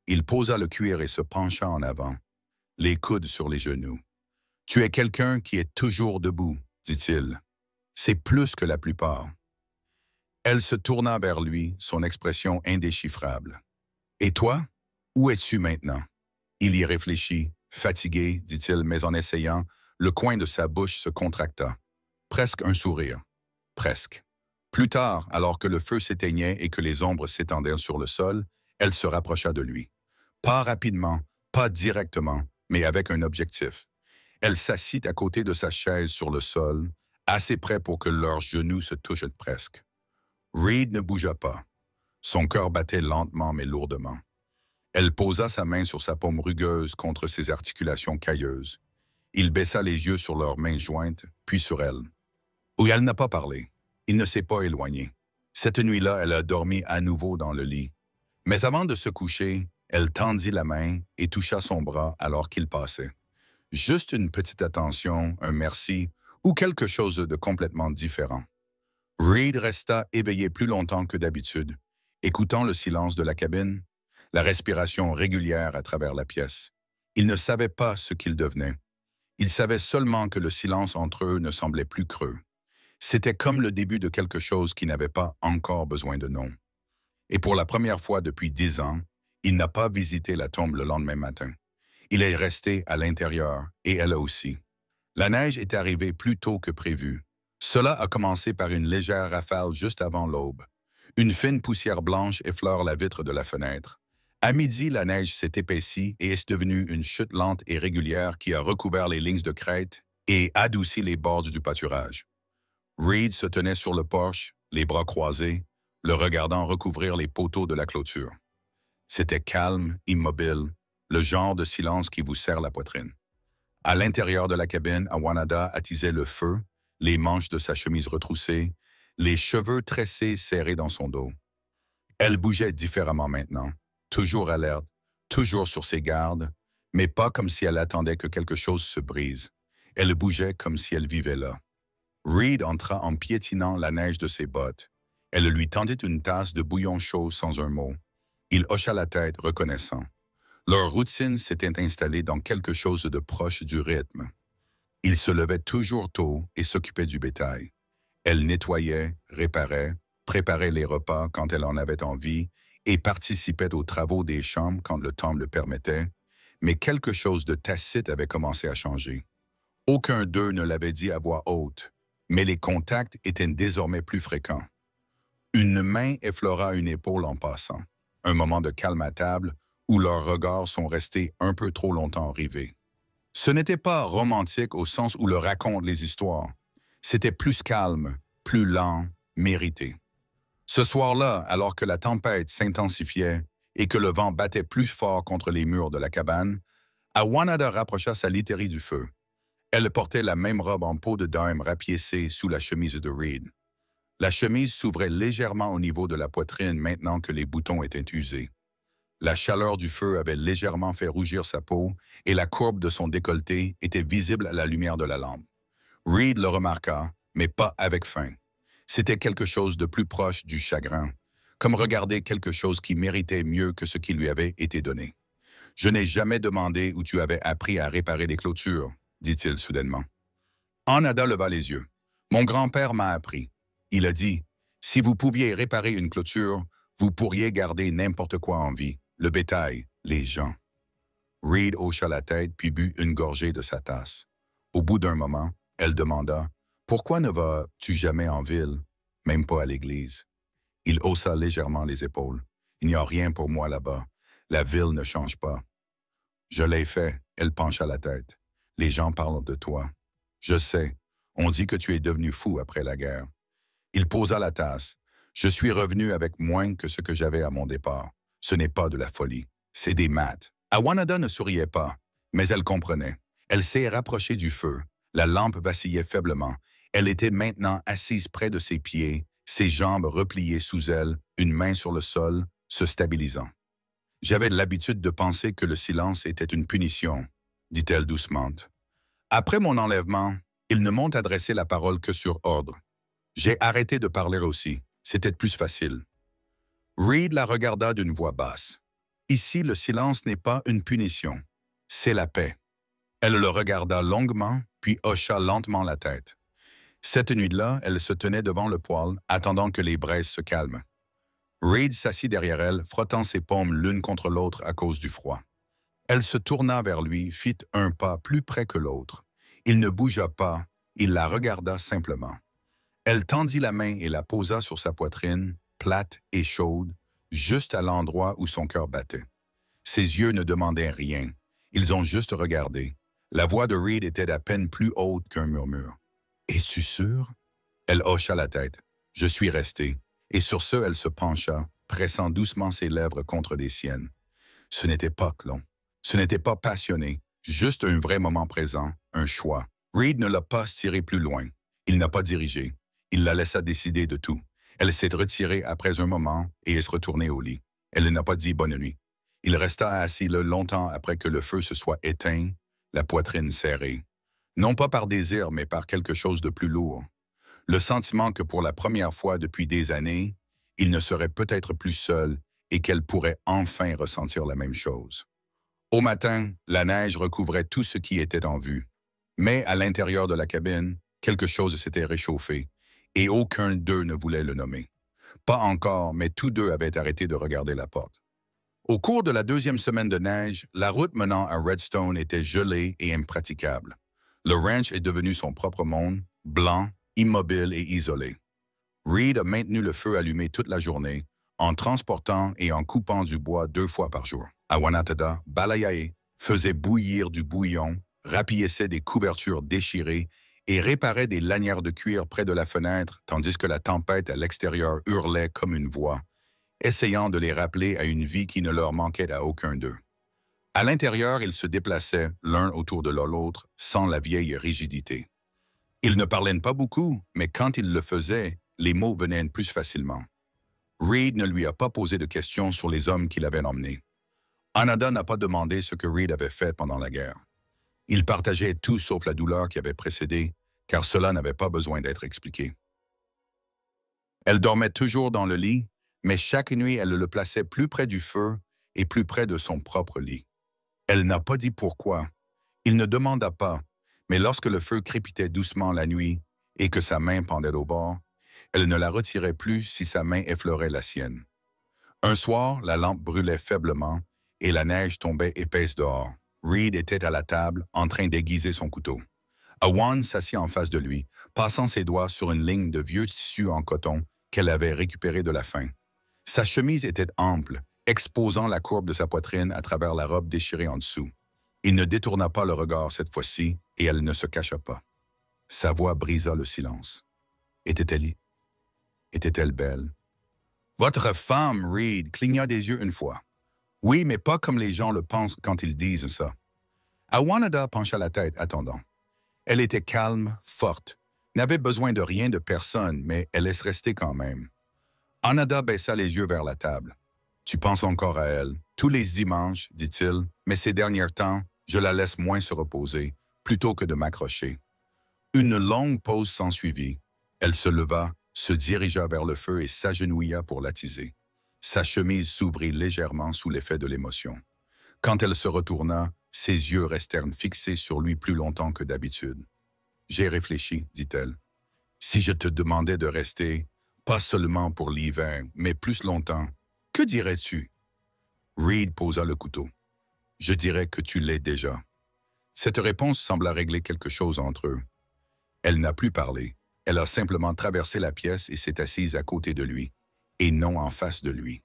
Il posa le cuir et se pencha en avant, les coudes sur les genoux. « Tu es quelqu'un qui est toujours debout, dit-il. C'est plus que la plupart. » Elle se tourna vers lui, son expression indéchiffrable. « Et toi, où es-tu maintenant? » Il y réfléchit, fatigué, dit-il, mais en essayant, le coin de sa bouche se contracta. Presque un sourire. Presque. Plus tard, alors que le feu s'éteignait et que les ombres s'étendaient sur le sol, elle se rapprocha de lui. Pas rapidement, pas directement, mais avec un objectif. Elle s'assit à côté de sa chaise sur le sol, assez près pour que leurs genoux se touchent presque. Reed ne bougea pas. Son cœur battait lentement mais lourdement. Elle posa sa main sur sa paume rugueuse contre ses articulations cailleuses. Il baissa les yeux sur leurs mains jointes, puis sur elle. Où elle n'a pas parlé. Il ne s'est pas éloigné. Cette nuit-là, elle a dormi à nouveau dans le lit. Mais avant de se coucher, elle tendit la main et toucha son bras alors qu'il passait. Juste une petite attention, un merci, ou quelque chose de complètement différent. Reed resta éveillé plus longtemps que d'habitude, écoutant le silence de la cabine, la respiration régulière à travers la pièce. Il ne savait pas ce qu'il devenait. Il savait seulement que le silence entre eux ne semblait plus creux. C'était comme le début de quelque chose qui n'avait pas encore besoin de nom. Et pour la première fois depuis 10 ans, il n'a pas visité la tombe le lendemain matin. Il est resté à l'intérieur, et elle aussi. La neige est arrivée plus tôt que prévu. Cela a commencé par une légère rafale juste avant l'aube. Une fine poussière blanche effleure la vitre de la fenêtre. À midi, la neige s'est épaissie et est devenue une chute lente et régulière qui a recouvert les lignes de crête et adouci les bords du pâturage. Reed se tenait sur le porche, les bras croisés, le regardant recouvrir les poteaux de la clôture. C'était calme, immobile, le genre de silence qui vous serre la poitrine. À l'intérieur de la cabine, Awanada attisait le feu, les manches de sa chemise retroussées, les cheveux tressés serrés dans son dos. Elle bougeait différemment maintenant, toujours alerte, toujours sur ses gardes, mais pas comme si elle attendait que quelque chose se brise. Elle bougeait comme si elle vivait là. Reed entra en piétinant la neige de ses bottes. Elle lui tendit une tasse de bouillon chaud sans un mot. Il hocha la tête, reconnaissant. Leur routine s'était installée dans quelque chose de proche du rythme. Il se levait toujours tôt et s'occupait du bétail. Elle nettoyait, réparait, préparait les repas quand elle en avait envie et participait aux travaux des chambres quand le temps le permettait, mais quelque chose de tacite avait commencé à changer. Aucun d'eux ne l'avait dit à voix haute, mais les contacts étaient désormais plus fréquents. Une main effleura une épaule en passant, un moment de calme à table où leurs regards sont restés un peu trop longtemps rivés. Ce n'était pas romantique au sens où le racontent les histoires. C'était plus calme, plus lent, mérité. Ce soir-là, alors que la tempête s'intensifiait et que le vent battait plus fort contre les murs de la cabane, Awanada rapprocha sa literie du feu. Elle portait la même robe en peau de dame rapiécée sous la chemise de Reed. La chemise s'ouvrait légèrement au niveau de la poitrine maintenant que les boutons étaient usés. La chaleur du feu avait légèrement fait rougir sa peau et la courbe de son décolleté était visible à la lumière de la lampe. Reed le remarqua, mais pas avec faim. C'était quelque chose de plus proche du chagrin, comme regarder quelque chose qui méritait mieux que ce qui lui avait été donné. « Je n'ai jamais demandé où tu avais appris à réparer les clôtures, » dit-il soudainement. Anada leva les yeux. « Mon grand-père m'a appris. Il a dit, si vous pouviez réparer une clôture, vous pourriez garder n'importe quoi en vie, le bétail, les gens. » Reed hocha la tête puis but une gorgée de sa tasse. Au bout d'un moment, elle demanda, « Pourquoi ne vas-tu jamais en ville, même pas à l'église? » Il haussa légèrement les épaules. « Il n'y a rien pour moi là-bas. La ville ne change pas. » « Je l'ai fait. » Elle pencha la tête. « Les gens parlent de toi. »« Je sais. On dit que tu es devenu fou après la guerre. » Il posa la tasse. « Je suis revenu avec moins que ce que j'avais à mon départ. Ce n'est pas de la folie. C'est des maths. » Awanada ne souriait pas, mais elle comprenait. Elle s'est rapprochée du feu. La lampe vacillait faiblement. Elle était maintenant assise près de ses pieds, ses jambes repliées sous elle, une main sur le sol, se stabilisant. « J'avais l'habitude de penser que le silence était une punition, » dit-elle doucement. « Après mon enlèvement, ils ne m'ont adressé la parole que sur ordre. J'ai arrêté de parler aussi. C'était plus facile. » Reed la regarda d'une voix basse. « Ici, le silence n'est pas une punition. C'est la paix. » Elle le regarda longuement, puis hocha lentement la tête. Cette nuit-là, elle se tenait devant le poêle, attendant que les braises se calment. Reed s'assit derrière elle, frottant ses paumes l'une contre l'autre à cause du froid. Elle se tourna vers lui, fit un pas plus près que l'autre. Il ne bougea pas, il la regarda simplement. Elle tendit la main et la posa sur sa poitrine, plate et chaude, juste à l'endroit où son cœur battait. Ses yeux ne demandaient rien, ils ont juste regardé. La voix de Reed était à peine plus haute qu'un murmure. « Es-tu sûr? » Elle hocha la tête. « Je suis resté. » Et sur ce, elle se pencha, pressant doucement ses lèvres contre les siennes. Ce n'était pas long. Ce n'était pas passionné, juste un vrai moment présent, un choix. Reed ne l'a pas tiré plus loin. Il n'a pas dirigé. Il la laissa décider de tout. Elle s'est retirée après un moment et est retournée au lit. Elle n'a pas dit bonne nuit. Il resta assis là longtemps après que le feu se soit éteint, la poitrine serrée. Non pas par désir, mais par quelque chose de plus lourd. Le sentiment que pour la première fois depuis des années, il ne serait peut-être plus seul et qu'elle pourrait enfin ressentir la même chose. Au matin, la neige recouvrait tout ce qui était en vue. Mais à l'intérieur de la cabine, quelque chose s'était réchauffé, et aucun d'eux ne voulait le nommer. Pas encore, mais tous deux avaient arrêté de regarder la porte. Au cours de la deuxième semaine de neige, la route menant à Redstone était gelée et impraticable. Le ranch est devenu son propre monde, blanc, immobile et isolé. Reed a maintenu le feu allumé toute la journée, en transportant et en coupant du bois 2 fois par jour. Awanada balayait, faisait bouillir du bouillon, rapiéçait des couvertures déchirées et réparait des lanières de cuir près de la fenêtre, tandis que la tempête à l'extérieur hurlait comme une voix, essayant de les rappeler à une vie qui ne leur manquait à aucun d'eux. À l'intérieur, ils se déplaçaient l'un autour de l'autre sans la vieille rigidité. Ils ne parlaient pas beaucoup, mais quand ils le faisaient, les mots venaient plus facilement. Reed ne lui a pas posé de questions sur les hommes qu'il avait emmenés. Anada n'a pas demandé ce que Reed avait fait pendant la guerre. Il partageait tout sauf la douleur qui avait précédé, car cela n'avait pas besoin d'être expliqué. Elle dormait toujours dans le lit, mais chaque nuit elle le plaçait plus près du feu et plus près de son propre lit. Elle n'a pas dit pourquoi. Il ne demanda pas, mais lorsque le feu crépitait doucement la nuit et que sa main pendait au bord, elle ne la retirait plus si sa main effleurait la sienne. Un soir, la lampe brûlait faiblement et la neige tombait épaisse dehors. Reed était à la table, en train d'aiguiser son couteau. Awan s'assit en face de lui, passant ses doigts sur une ligne de vieux tissu en coton qu'elle avait récupéré de la faim. Sa chemise était ample, exposant la courbe de sa poitrine à travers la robe déchirée en dessous. Il ne détourna pas le regard cette fois-ci et elle ne se cacha pas. Sa voix brisa le silence. Était-elle belle? Votre femme, Reed, cligna des yeux une fois. Oui, mais pas comme les gens le pensent quand ils disent ça. Awanada pencha la tête, attendant. Elle était calme, forte, n'avait besoin de rien de personne, mais elle laisse rester quand même. Anada baissa les yeux vers la table. Tu penses encore à elle. Tous les dimanches, dit-il, mais ces derniers temps, je la laisse moins se reposer, plutôt que de m'accrocher. Une longue pause s'ensuivit. Elle se leva, se dirigea vers le feu et s'agenouilla pour l'attiser. Sa chemise s'ouvrit légèrement sous l'effet de l'émotion. Quand elle se retourna, ses yeux restèrent fixés sur lui plus longtemps que d'habitude. « J'ai réfléchi, dit-elle. Si je te demandais de rester, pas seulement pour l'hiver, mais plus longtemps, que dirais-tu? » Reed posa le couteau. « Je dirais que tu l'es déjà. » Cette réponse sembla régler quelque chose entre eux. Elle n'a plus parlé. Elle a simplement traversé la pièce et s'est assise à côté de lui, et non en face de lui.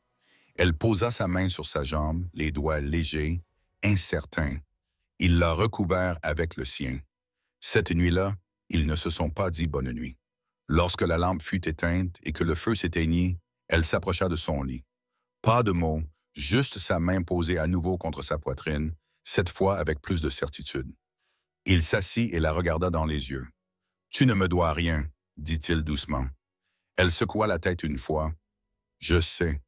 Elle posa sa main sur sa jambe, les doigts légers, incertains. Il l'a recouvert avec le sien. Cette nuit-là, ils ne se sont pas dit bonne nuit. Lorsque la lampe fut éteinte et que le feu s'éteignit, elle s'approcha de son lit. Pas de mots, juste sa main posée à nouveau contre sa poitrine, cette fois avec plus de certitude. Il s'assit et la regarda dans les yeux. « Tu ne me dois rien, » dit-il doucement. Elle secoua la tête une fois. « Je sais. »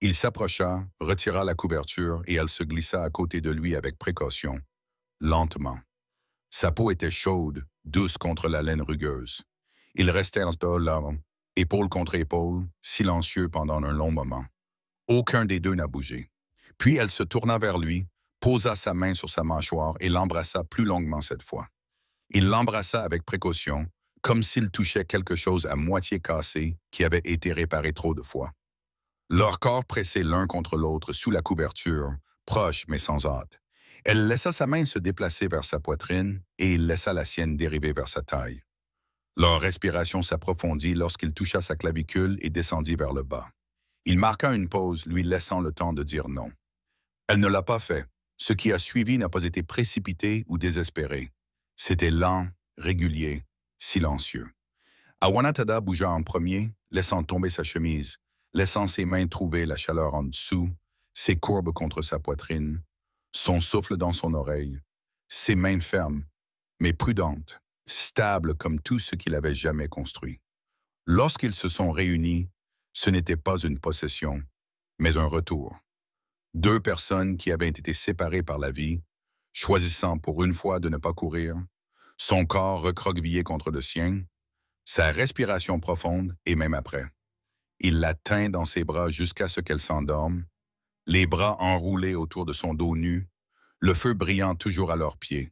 Il s'approcha, retira la couverture et elle se glissa à côté de lui avec précaution, lentement. Sa peau était chaude, douce contre la laine rugueuse. Ils restèrent là, épaule contre épaule, silencieux pendant un long moment. Aucun des deux n'a bougé. Puis elle se tourna vers lui, posa sa main sur sa mâchoire et l'embrassa plus longuement cette fois. Il l'embrassa avec précaution, comme s'il touchait quelque chose à moitié cassé qui avait été réparé trop de fois. Leurs corps pressés l'un contre l'autre sous la couverture, proches mais sans hâte. Elle laissa sa main se déplacer vers sa poitrine et il laissa la sienne dériver vers sa taille. Leur respiration s'approfondit lorsqu'il toucha sa clavicule et descendit vers le bas. Il marqua une pause, lui laissant le temps de dire non. Elle ne l'a pas fait. Ce qui a suivi n'a pas été précipité ou désespéré. C'était lent, régulier, silencieux. Awanatada bougea en premier, laissant tomber sa chemise, laissant ses mains trouver la chaleur en dessous, ses courbes contre sa poitrine, son souffle dans son oreille, ses mains fermes, mais prudentes, stables comme tout ce qu'il avait jamais construit. Lorsqu'ils se sont réunis, ce n'était pas une possession, mais un retour. Deux personnes qui avaient été séparées par la vie, choisissant pour une fois de ne pas courir, son corps recroquevillé contre le sien, sa respiration profonde et même après. Il la tint dans ses bras jusqu'à ce qu'elle s'endorme, les bras enroulés autour de son dos nu, le feu brillant toujours à leurs pieds.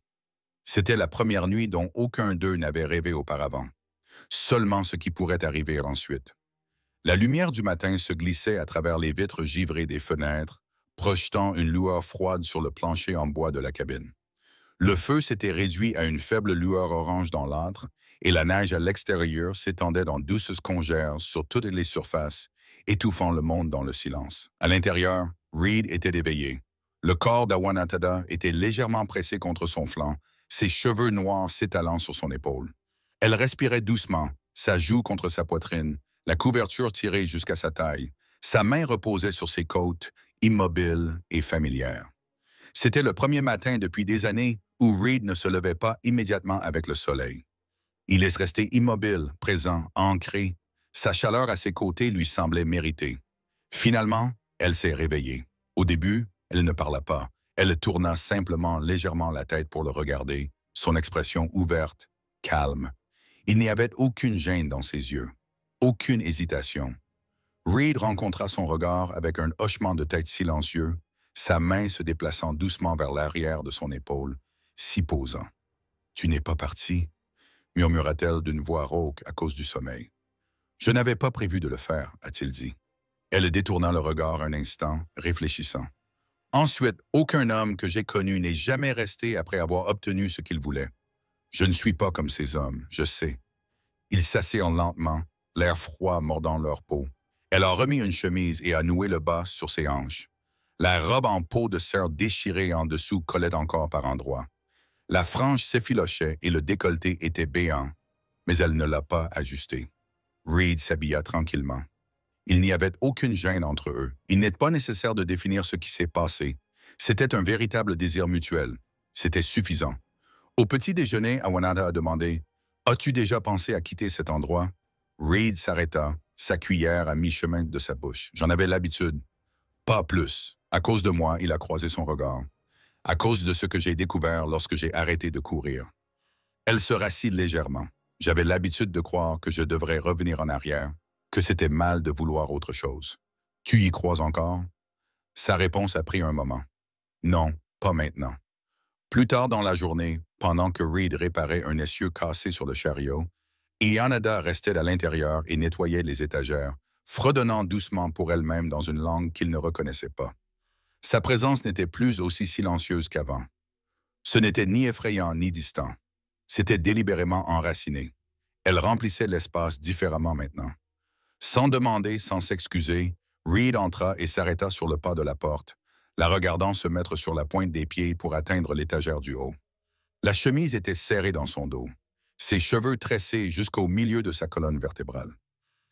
C'était la première nuit dont aucun d'eux n'avait rêvé auparavant. Seulement ce qui pourrait arriver ensuite. La lumière du matin se glissait à travers les vitres givrées des fenêtres, projetant une lueur froide sur le plancher en bois de la cabine. Le feu s'était réduit à une faible lueur orange dans l'âtre, et la neige à l'extérieur s'étendait dans douces congères sur toutes les surfaces, étouffant le monde dans le silence. À l'intérieur, Reed était éveillé. Le corps d'Awanatada était légèrement pressé contre son flanc, ses cheveux noirs s'étalant sur son épaule. Elle respirait doucement, sa joue contre sa poitrine, la couverture tirée jusqu'à sa taille. Sa main reposait sur ses côtes, immobile et familière. C'était le premier matin depuis des années où Reed ne se levait pas immédiatement avec le soleil. Il est resté immobile, présent, ancré. Sa chaleur à ses côtés lui semblait méritée. Finalement, elle s'est réveillée. Au début, Elle ne parla pas. Elle tourna simplement légèrement la tête pour le regarder, son expression ouverte, calme. Il n'y avait aucune gêne dans ses yeux, aucune hésitation. Reed rencontra son regard avec un hochement de tête silencieux, sa main se déplaçant doucement vers l'arrière de son épaule, s'y posant. « Tu n'es pas parti ?» murmura-t-elle d'une voix rauque à cause du sommeil. « Je n'avais pas prévu de le faire, a-t-il dit. » Elle détourna le regard un instant, réfléchissant. Ensuite, aucun homme que j'ai connu n'est jamais resté après avoir obtenu ce qu'il voulait. Je ne suis pas comme ces hommes, je sais. Ils s'assirent lentement, l'air froid mordant leur peau. Elle a remis une chemise et a noué le bas sur ses hanches. La robe en peau de cerf déchirée en dessous collait encore par endroits. La frange s'effilochait et le décolleté était béant, mais elle ne l'a pas ajusté. Reed s'habilla tranquillement. Il n'y avait aucune gêne entre eux. Il n'est pas nécessaire de définir ce qui s'est passé. C'était un véritable désir mutuel. C'était suffisant. Au petit déjeuner, Awanada a demandé « As-tu déjà pensé à quitter cet endroit ?» Reed s'arrêta, sa cuillère à mi-chemin de sa bouche. « J'en avais l'habitude. »« Pas plus. À cause de moi, il a croisé son regard. À cause de ce que j'ai découvert lorsque j'ai arrêté de courir. » Elle se rassit légèrement. J'avais l'habitude de croire que je devrais revenir en arrière, que c'était mal de vouloir autre chose. « Tu y crois encore ?» Sa réponse a pris un moment. « Non, pas maintenant. » Plus tard dans la journée, pendant que Reed réparait un essieu cassé sur le chariot, Iyanada restait à l'intérieur et nettoyait les étagères, fredonnant doucement pour elle-même dans une langue qu'il ne reconnaissait pas. Sa présence n'était plus aussi silencieuse qu'avant. Ce n'était ni effrayant ni distant. C'était délibérément enraciné. Elle remplissait l'espace différemment maintenant. Sans demander, sans s'excuser, Reed entra et s'arrêta sur le pas de la porte, la regardant se mettre sur la pointe des pieds pour atteindre l'étagère du haut. La chemise était serrée dans son dos, ses cheveux tressés jusqu'au milieu de sa colonne vertébrale.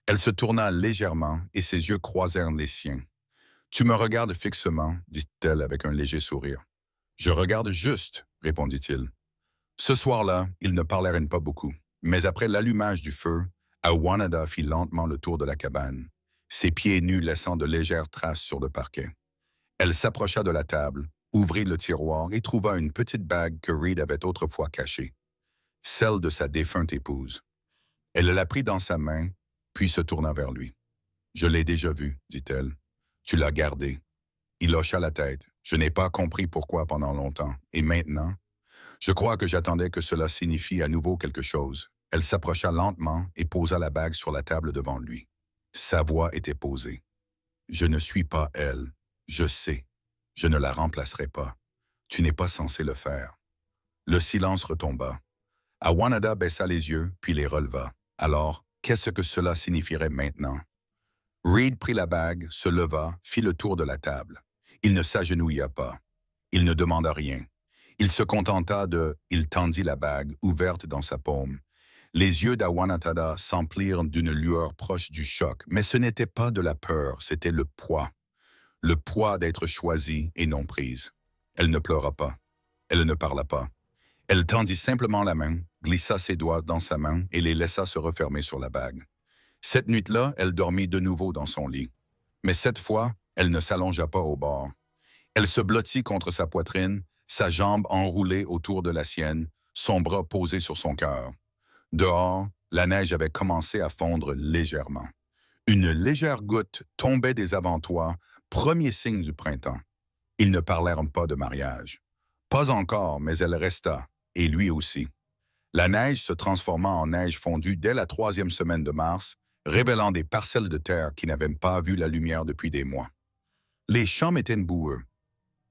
Elle se tourna légèrement et ses yeux croisèrent les siens. « Tu me regardes fixement, dit-elle avec un léger sourire. « Je regarde juste, répondit-il. Ce soir-là, ils ne parlèrent pas beaucoup, mais après l'allumage du feu, Awanada fit lentement le tour de la cabane, ses pieds nus laissant de légères traces sur le parquet. Elle s'approcha de la table, ouvrit le tiroir et trouva une petite bague que Reed avait autrefois cachée, celle de sa défunte épouse. Elle la prit dans sa main, puis se tourna vers lui. « Je l'ai déjà vue, dit-elle. Tu l'as gardée. » Il hocha la tête. « Je n'ai pas compris pourquoi pendant longtemps. Et maintenant? Je crois que j'attendais que cela signifie à nouveau quelque chose. » Elle s'approcha lentement et posa la bague sur la table devant lui. Sa voix était posée. « Je ne suis pas elle. Je sais. Je ne la remplacerai pas. Tu n'es pas censé le faire. » Le silence retomba. Awanada baissa les yeux, puis les releva. Alors, qu'est-ce que cela signifierait maintenant? Reed prit la bague, se leva, fit le tour de la table. Il ne s'agenouilla pas. Il ne demanda rien. Il se contenta de... Il tendit la bague, ouverte dans sa paume. Les yeux d'Awanada s'emplirent d'une lueur proche du choc, mais ce n'était pas de la peur, c'était le poids. Le poids d'être choisie et non prise. Elle ne pleura pas. Elle ne parla pas. Elle tendit simplement la main, glissa ses doigts dans sa main et les laissa se refermer sur la bague. Cette nuit-là, elle dormit de nouveau dans son lit. Mais cette fois, elle ne s'allongea pas au bord. Elle se blottit contre sa poitrine, sa jambe enroulée autour de la sienne, son bras posé sur son cœur. Dehors, la neige avait commencé à fondre légèrement. Une légère goutte tombait des avant-toits, premier signe du printemps. Ils ne parlèrent pas de mariage. Pas encore, mais elle resta, et lui aussi. La neige se transforma en neige fondue dès la 3e semaine de mars, révélant des parcelles de terre qui n'avaient pas vu la lumière depuis des mois. Les champs étaient boueux.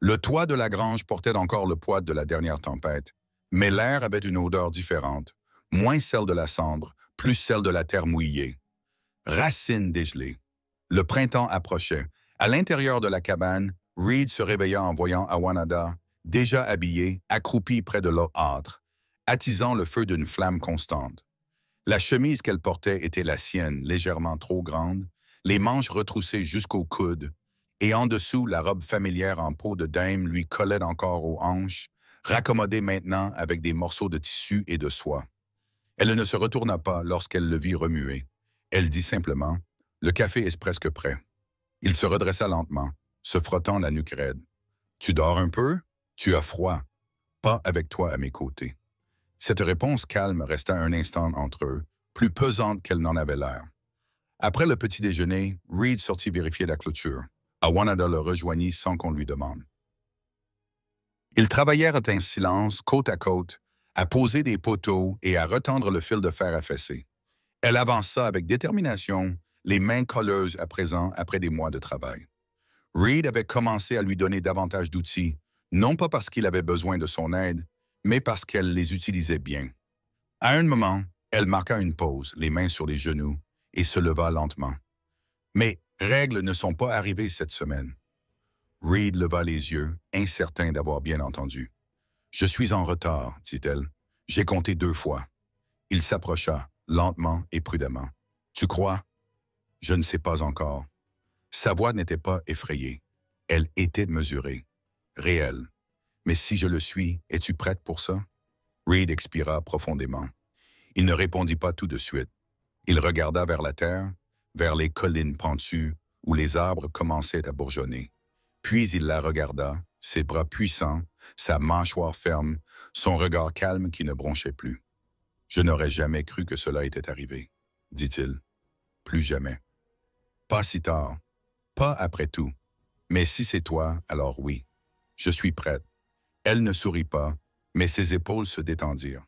Le toit de la grange portait encore le poids de la dernière tempête, mais l'air avait une odeur différente, moins celle de la cendre, plus celle de la terre mouillée. Racines dégelées. Le printemps approchait. À l'intérieur de la cabane, Reed se réveilla en voyant Awanada, déjà habillée, accroupie près de l'eau âtre, attisant le feu d'une flamme constante. La chemise qu'elle portait était la sienne, légèrement trop grande, les manches retroussées jusqu'au coude, et en dessous, la robe familière en peau de dème lui collait encore aux hanches, raccommodée maintenant avec des morceaux de tissu et de soie. Elle ne se retourna pas lorsqu'elle le vit remuer. Elle dit simplement « Le café est presque prêt. » Il se redressa lentement, se frottant la nuque raide. Tu dors un peu? Tu as froid. Pas avec toi à mes côtés. Cette réponse calme resta un instant entre eux, plus pesante qu'elle n'en avait l'air. Après le petit déjeuner, Reed sortit vérifier la clôture. Awanada le rejoignit sans qu'on lui demande. Ils travaillèrent en silence, côte à côte, à poser des poteaux et à retendre le fil de fer affaissé. Elle avança avec détermination, les mains colleuses à présent après des mois de travail. Reed avait commencé à lui donner davantage d'outils, non pas parce qu'il avait besoin de son aide, mais parce qu'elle les utilisait bien. À un moment, elle marqua une pause, les mains sur les genoux, et se leva lentement. Mais règles ne sont pas arrivées cette semaine. Reed leva les yeux, incertain d'avoir bien entendu. « Je suis en retard, dit-elle. J'ai compté 2 fois. » Il s'approcha, lentement et prudemment. « Tu crois? » « Je ne sais pas encore. » Sa voix n'était pas effrayée. Elle était mesurée, réelle. « Mais si je le suis, es-tu prête pour ça? » Reed expira profondément. Il ne répondit pas tout de suite. Il regarda vers la terre, vers les collines pentues où les arbres commençaient à bourgeonner. Puis il la regarda, ses bras puissants, sa mâchoire ferme, son regard calme qui ne bronchait plus. « Je n'aurais jamais cru que cela était arrivé, » dit-il. « Plus jamais. Pas si tard, pas après tout. Mais si c'est toi, alors oui. Je suis prête. » Elle ne sourit pas, mais ses épaules se détendirent.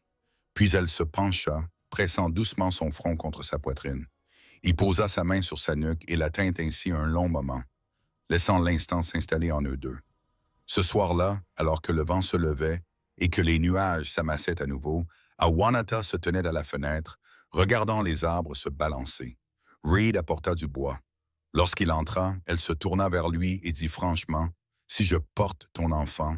Puis elle se pencha, pressant doucement son front contre sa poitrine. Il posa sa main sur sa nuque et la tint ainsi un long moment, laissant l'instant s'installer en eux deux. Ce soir-là, alors que le vent se levait et que les nuages s'amassaient à nouveau, Awanata se tenait à la fenêtre, regardant les arbres se balancer. Reed apporta du bois. Lorsqu'il entra, elle se tourna vers lui et dit franchement, « Si je porte ton enfant,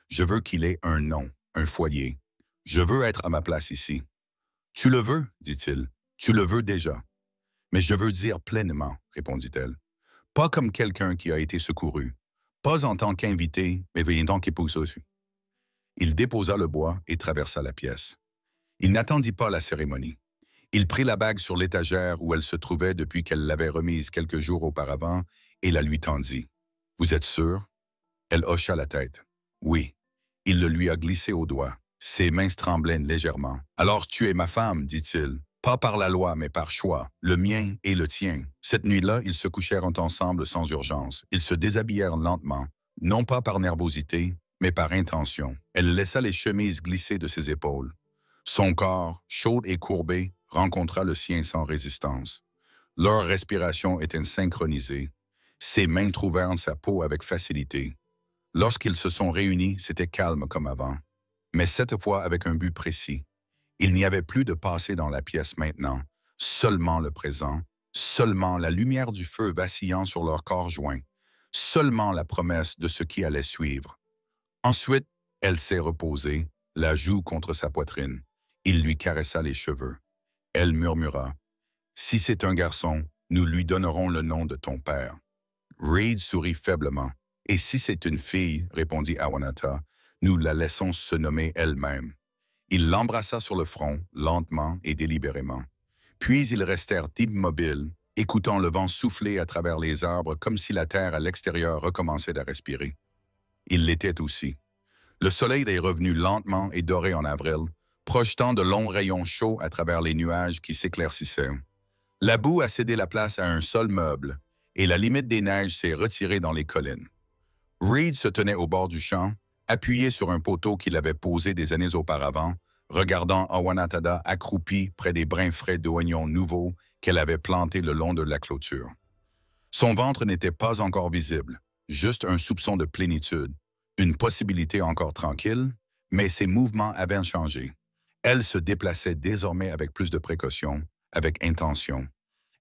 je veux qu'il ait un nom, un foyer. Je veux être à ma place ici. » « Tu le veux, dit-il. Tu le veux déjà. »« Mais je veux dire pleinement, répondit-elle. Pas comme quelqu'un qui a été secouru. Pas en tant qu'invité, mais en tant qu'épouse aussi. » Il déposa le bois et traversa la pièce. Il n'attendit pas la cérémonie. Il prit la bague sur l'étagère où elle se trouvait depuis qu'elle l'avait remise quelques jours auparavant et la lui tendit. « Vous êtes sûr? » Elle hocha la tête. « Oui. » Il le lui a glissé au doigt. Ses mains tremblaient légèrement. « Alors tu es ma femme, dit-il. Pas par la loi, mais par choix. Le mien et le tien. » Cette nuit-là, ils se couchèrent ensemble sans urgence. Ils se déshabillèrent lentement, non pas par nervosité, mais par intention. Elle laissa les chemises glisser de ses épaules. Son corps, chaud et courbé, rencontra le sien sans résistance. Leur respiration était synchronisée. Ses mains trouvèrent sa peau avec facilité. Lorsqu'ils se sont réunis, c'était calme comme avant. Mais cette fois avec un but précis. Il n'y avait plus de passé dans la pièce maintenant, seulement le présent, seulement la lumière du feu vacillant sur leur corps joints, seulement la promesse de ce qui allait suivre. Ensuite, elle s'est reposée, la joue contre sa poitrine. Il lui caressa les cheveux. Elle murmura, « Si c'est un garçon, nous lui donnerons le nom de ton père. » Reed sourit faiblement. « Et si c'est une fille, répondit Awanata, nous la laissons se nommer elle-même. » Il l'embrassa sur le front, lentement et délibérément. Puis ils restèrent immobiles, écoutant le vent souffler à travers les arbres comme si la terre à l'extérieur recommençait à respirer. Il l'était aussi. Le soleil est revenu lentement et doré en avril, projetant de longs rayons chauds à travers les nuages qui s'éclaircissaient. La boue a cédé la place à un sol meuble, et la limite des neiges s'est retirée dans les collines. Reed se tenait au bord du champ, appuyé sur un poteau qu'il avait posé des années auparavant, regardant Awanata accroupie près des brins frais d'oignons nouveaux qu'elle avait plantés le long de la clôture. Son ventre n'était pas encore visible, juste un soupçon de plénitude, une possibilité encore tranquille, mais ses mouvements avaient changé. Elle se déplaçait désormais avec plus de précaution, avec intention.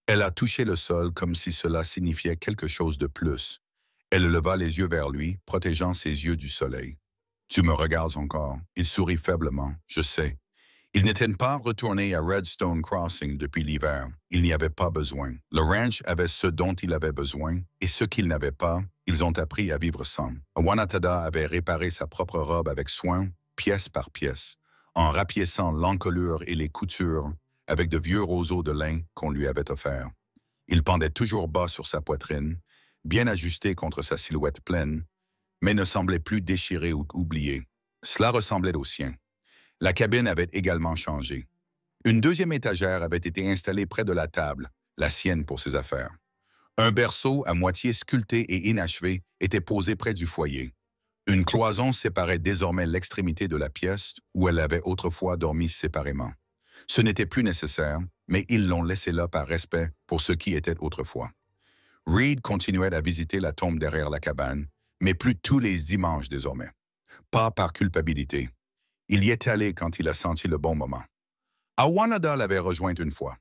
Elle a touché le sol comme si cela signifiait quelque chose de plus. Elle leva les yeux vers lui, protégeant ses yeux du soleil. « Tu me regardes encore. » Il sourit faiblement. « Je sais. » Il n'était pas retourné à Redstone Crossing depuis l'hiver. Il n'y avait pas besoin. Le ranch avait ce dont il avait besoin, et ce qu'il n'avait pas, ils ont appris à vivre sans. Awanata avait réparé sa propre robe avec soin, pièce par pièce, en rapiéçant l'encolure et les coutures avec de vieux roseaux de lin qu'on lui avait offerts. Il pendait toujours bas sur sa poitrine, bien ajusté contre sa silhouette pleine, mais ne semblait plus déchiré ou oublié. Cela ressemblait au sien. La cabine avait également changé. Une deuxième étagère avait été installée près de la table, la sienne pour ses affaires. Un berceau à moitié sculpté et inachevé était posé près du foyer. Une cloison séparait désormais l'extrémité de la pièce où elle avait autrefois dormi séparément. Ce n'était plus nécessaire, mais ils l'ont laissé là par respect pour ce qui était autrefois. Reed continuait à visiter la tombe derrière la cabane, mais plus tous les dimanches désormais. Pas par culpabilité. Il y est allé quand il a senti le bon moment. Awanada l'avait rejointe une fois.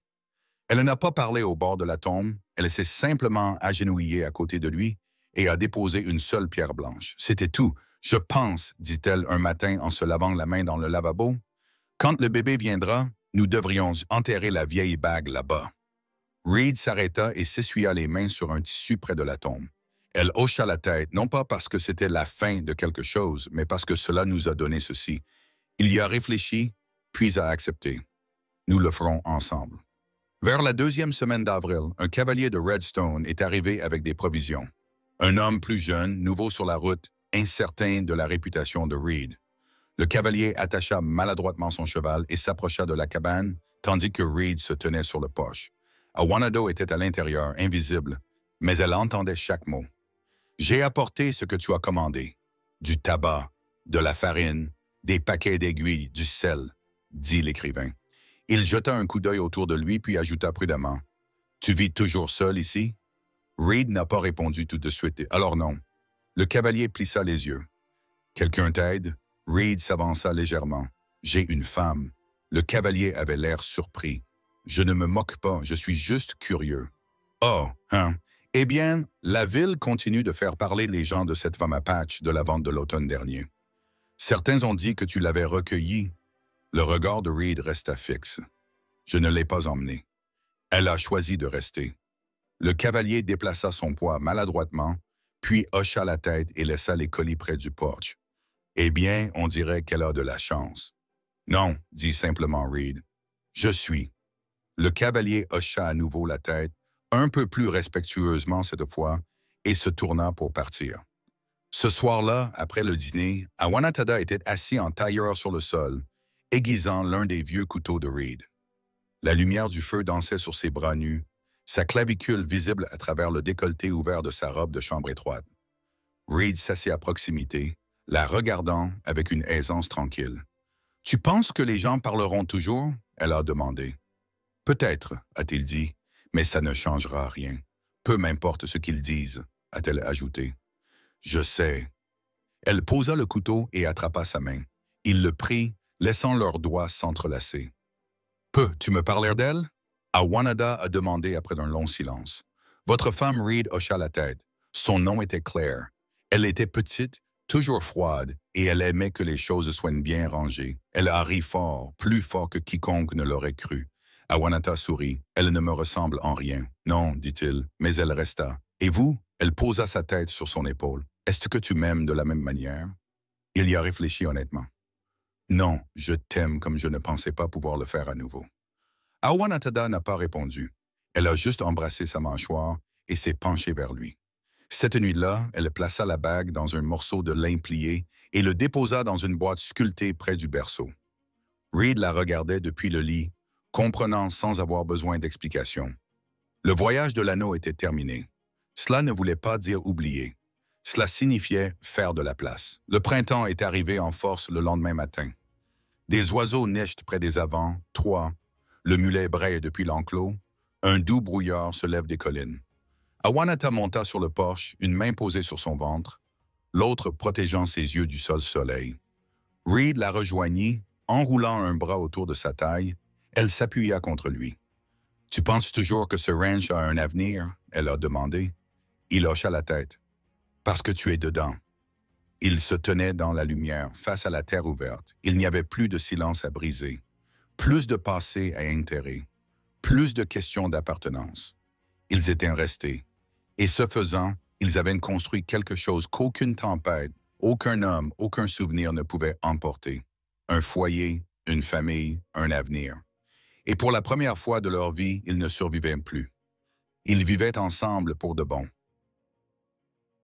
Elle n'a pas parlé au bord de la tombe, elle s'est simplement agenouillée à côté de lui et a déposé une seule pierre blanche. C'était tout. Je pense, dit-elle un matin en se lavant la main dans le lavabo, quand le bébé viendra, nous devrions enterrer la vieille bague là-bas. Reed s'arrêta et s'essuya les mains sur un tissu près de la tombe. Elle hocha la tête, non pas parce que c'était la fin de quelque chose, mais parce que cela nous a donné ceci. Il y a réfléchi, puis a accepté. Nous le ferons ensemble. Vers la deuxième semaine d'avril, un cavalier de Redstone est arrivé avec des provisions. Un homme plus jeune, nouveau sur la route, incertain de la réputation de Reed. Le cavalier attacha maladroitement son cheval et s'approcha de la cabane, tandis que Reed se tenait sur le porche. Awanada était à l'intérieur, invisible, mais elle entendait chaque mot. « J'ai apporté ce que tu as commandé. Du tabac, de la farine, des paquets d'aiguilles, du sel, » dit l'écrivain. Il jeta un coup d'œil autour de lui puis ajouta prudemment. « Tu vis toujours seul ici? » Reed n'a pas répondu tout de suite. « Alors non. » Le cavalier plissa les yeux. « Quelqu'un t'aide? » Reed s'avança légèrement. « J'ai une femme. » Le cavalier avait l'air surpris. « Je ne me moque pas, je suis juste curieux. »« Oh, hein? Eh bien, la ville continue de faire parler les gens de cette femme Apache de la vente de l'automne dernier. Certains ont dit que tu l'avais recueillie. » Le regard de Reed resta fixe. « Je ne l'ai pas emmenée. Elle a choisi de rester. » Le cavalier déplaça son poids maladroitement, puis hocha la tête et laissa les colis près du porche. « Eh bien, on dirait qu'elle a de la chance. »« Non, » dit simplement Reed. « Je suis. » Le cavalier hocha à nouveau la tête, un peu plus respectueusement cette fois, et se tourna pour partir. Ce soir-là, après le dîner, Awanada était assis en tailleur sur le sol, aiguisant l'un des vieux couteaux de Reed. La lumière du feu dansait sur ses bras nus, sa clavicule visible à travers le décolleté ouvert de sa robe de chambre étroite. Reed s'assit à proximité, la regardant avec une aisance tranquille. « Tu penses que les gens parleront toujours? » elle a demandé. « Peut-être, a-t-il dit, mais ça ne changera rien. Peu m'importe ce qu'ils disent, a-t-elle ajouté. « Je sais. » Elle posa le couteau et attrapa sa main. Il le prit, laissant leurs doigts s'entrelacer. « Peux-tu me parler d'elle? » Awanada a demandé après un long silence. Votre femme Reed hocha la tête. Son nom était Claire. Elle était petite, toujours froide, et elle aimait que les choses soient bien rangées. Elle a ri fort, plus fort que quiconque ne l'aurait cru. Awanada sourit. « Elle ne me ressemble en rien. »« Non, dit-il, mais elle resta. »« Et vous? » Elle posa sa tête sur son épaule. « Est-ce que tu m'aimes de la même manière? » Il y a réfléchi honnêtement. « Non, je t'aime comme je ne pensais pas pouvoir le faire à nouveau. » Awanada n'a pas répondu. Elle a juste embrassé sa mâchoire et s'est penchée vers lui. Cette nuit-là, elle plaça la bague dans un morceau de lin plié et le déposa dans une boîte sculptée près du berceau. Reed la regardait depuis le lit, comprenant sans avoir besoin d'explication. Le voyage de l'anneau était terminé. Cela ne voulait pas dire oublier. Cela signifiait faire de la place. Le printemps est arrivé en force le lendemain matin. Des oiseaux nichent près des avents, trois. Le mulet braille depuis l'enclos. Un doux brouillard se lève des collines. Awanada monta sur le porche, une main posée sur son ventre, l'autre protégeant ses yeux du soleil. Reed la rejoignit, enroulant un bras autour de sa taille. Elle s'appuya contre lui. « Tu penses toujours que ce ranch a un avenir? » elle a demandé. Il hocha la tête. « Parce que tu es dedans. » Il se tenait dans la lumière, face à la terre ouverte. Il n'y avait plus de silence à briser, plus de passé à enterrer, plus de questions d'appartenance. Ils étaient restés. Et ce faisant, ils avaient construit quelque chose qu'aucune tempête, aucun homme, aucun souvenir ne pouvait emporter. Un foyer, une famille, un avenir. Et pour la première fois de leur vie, ils ne survivaient plus. Ils vivaient ensemble pour de bon.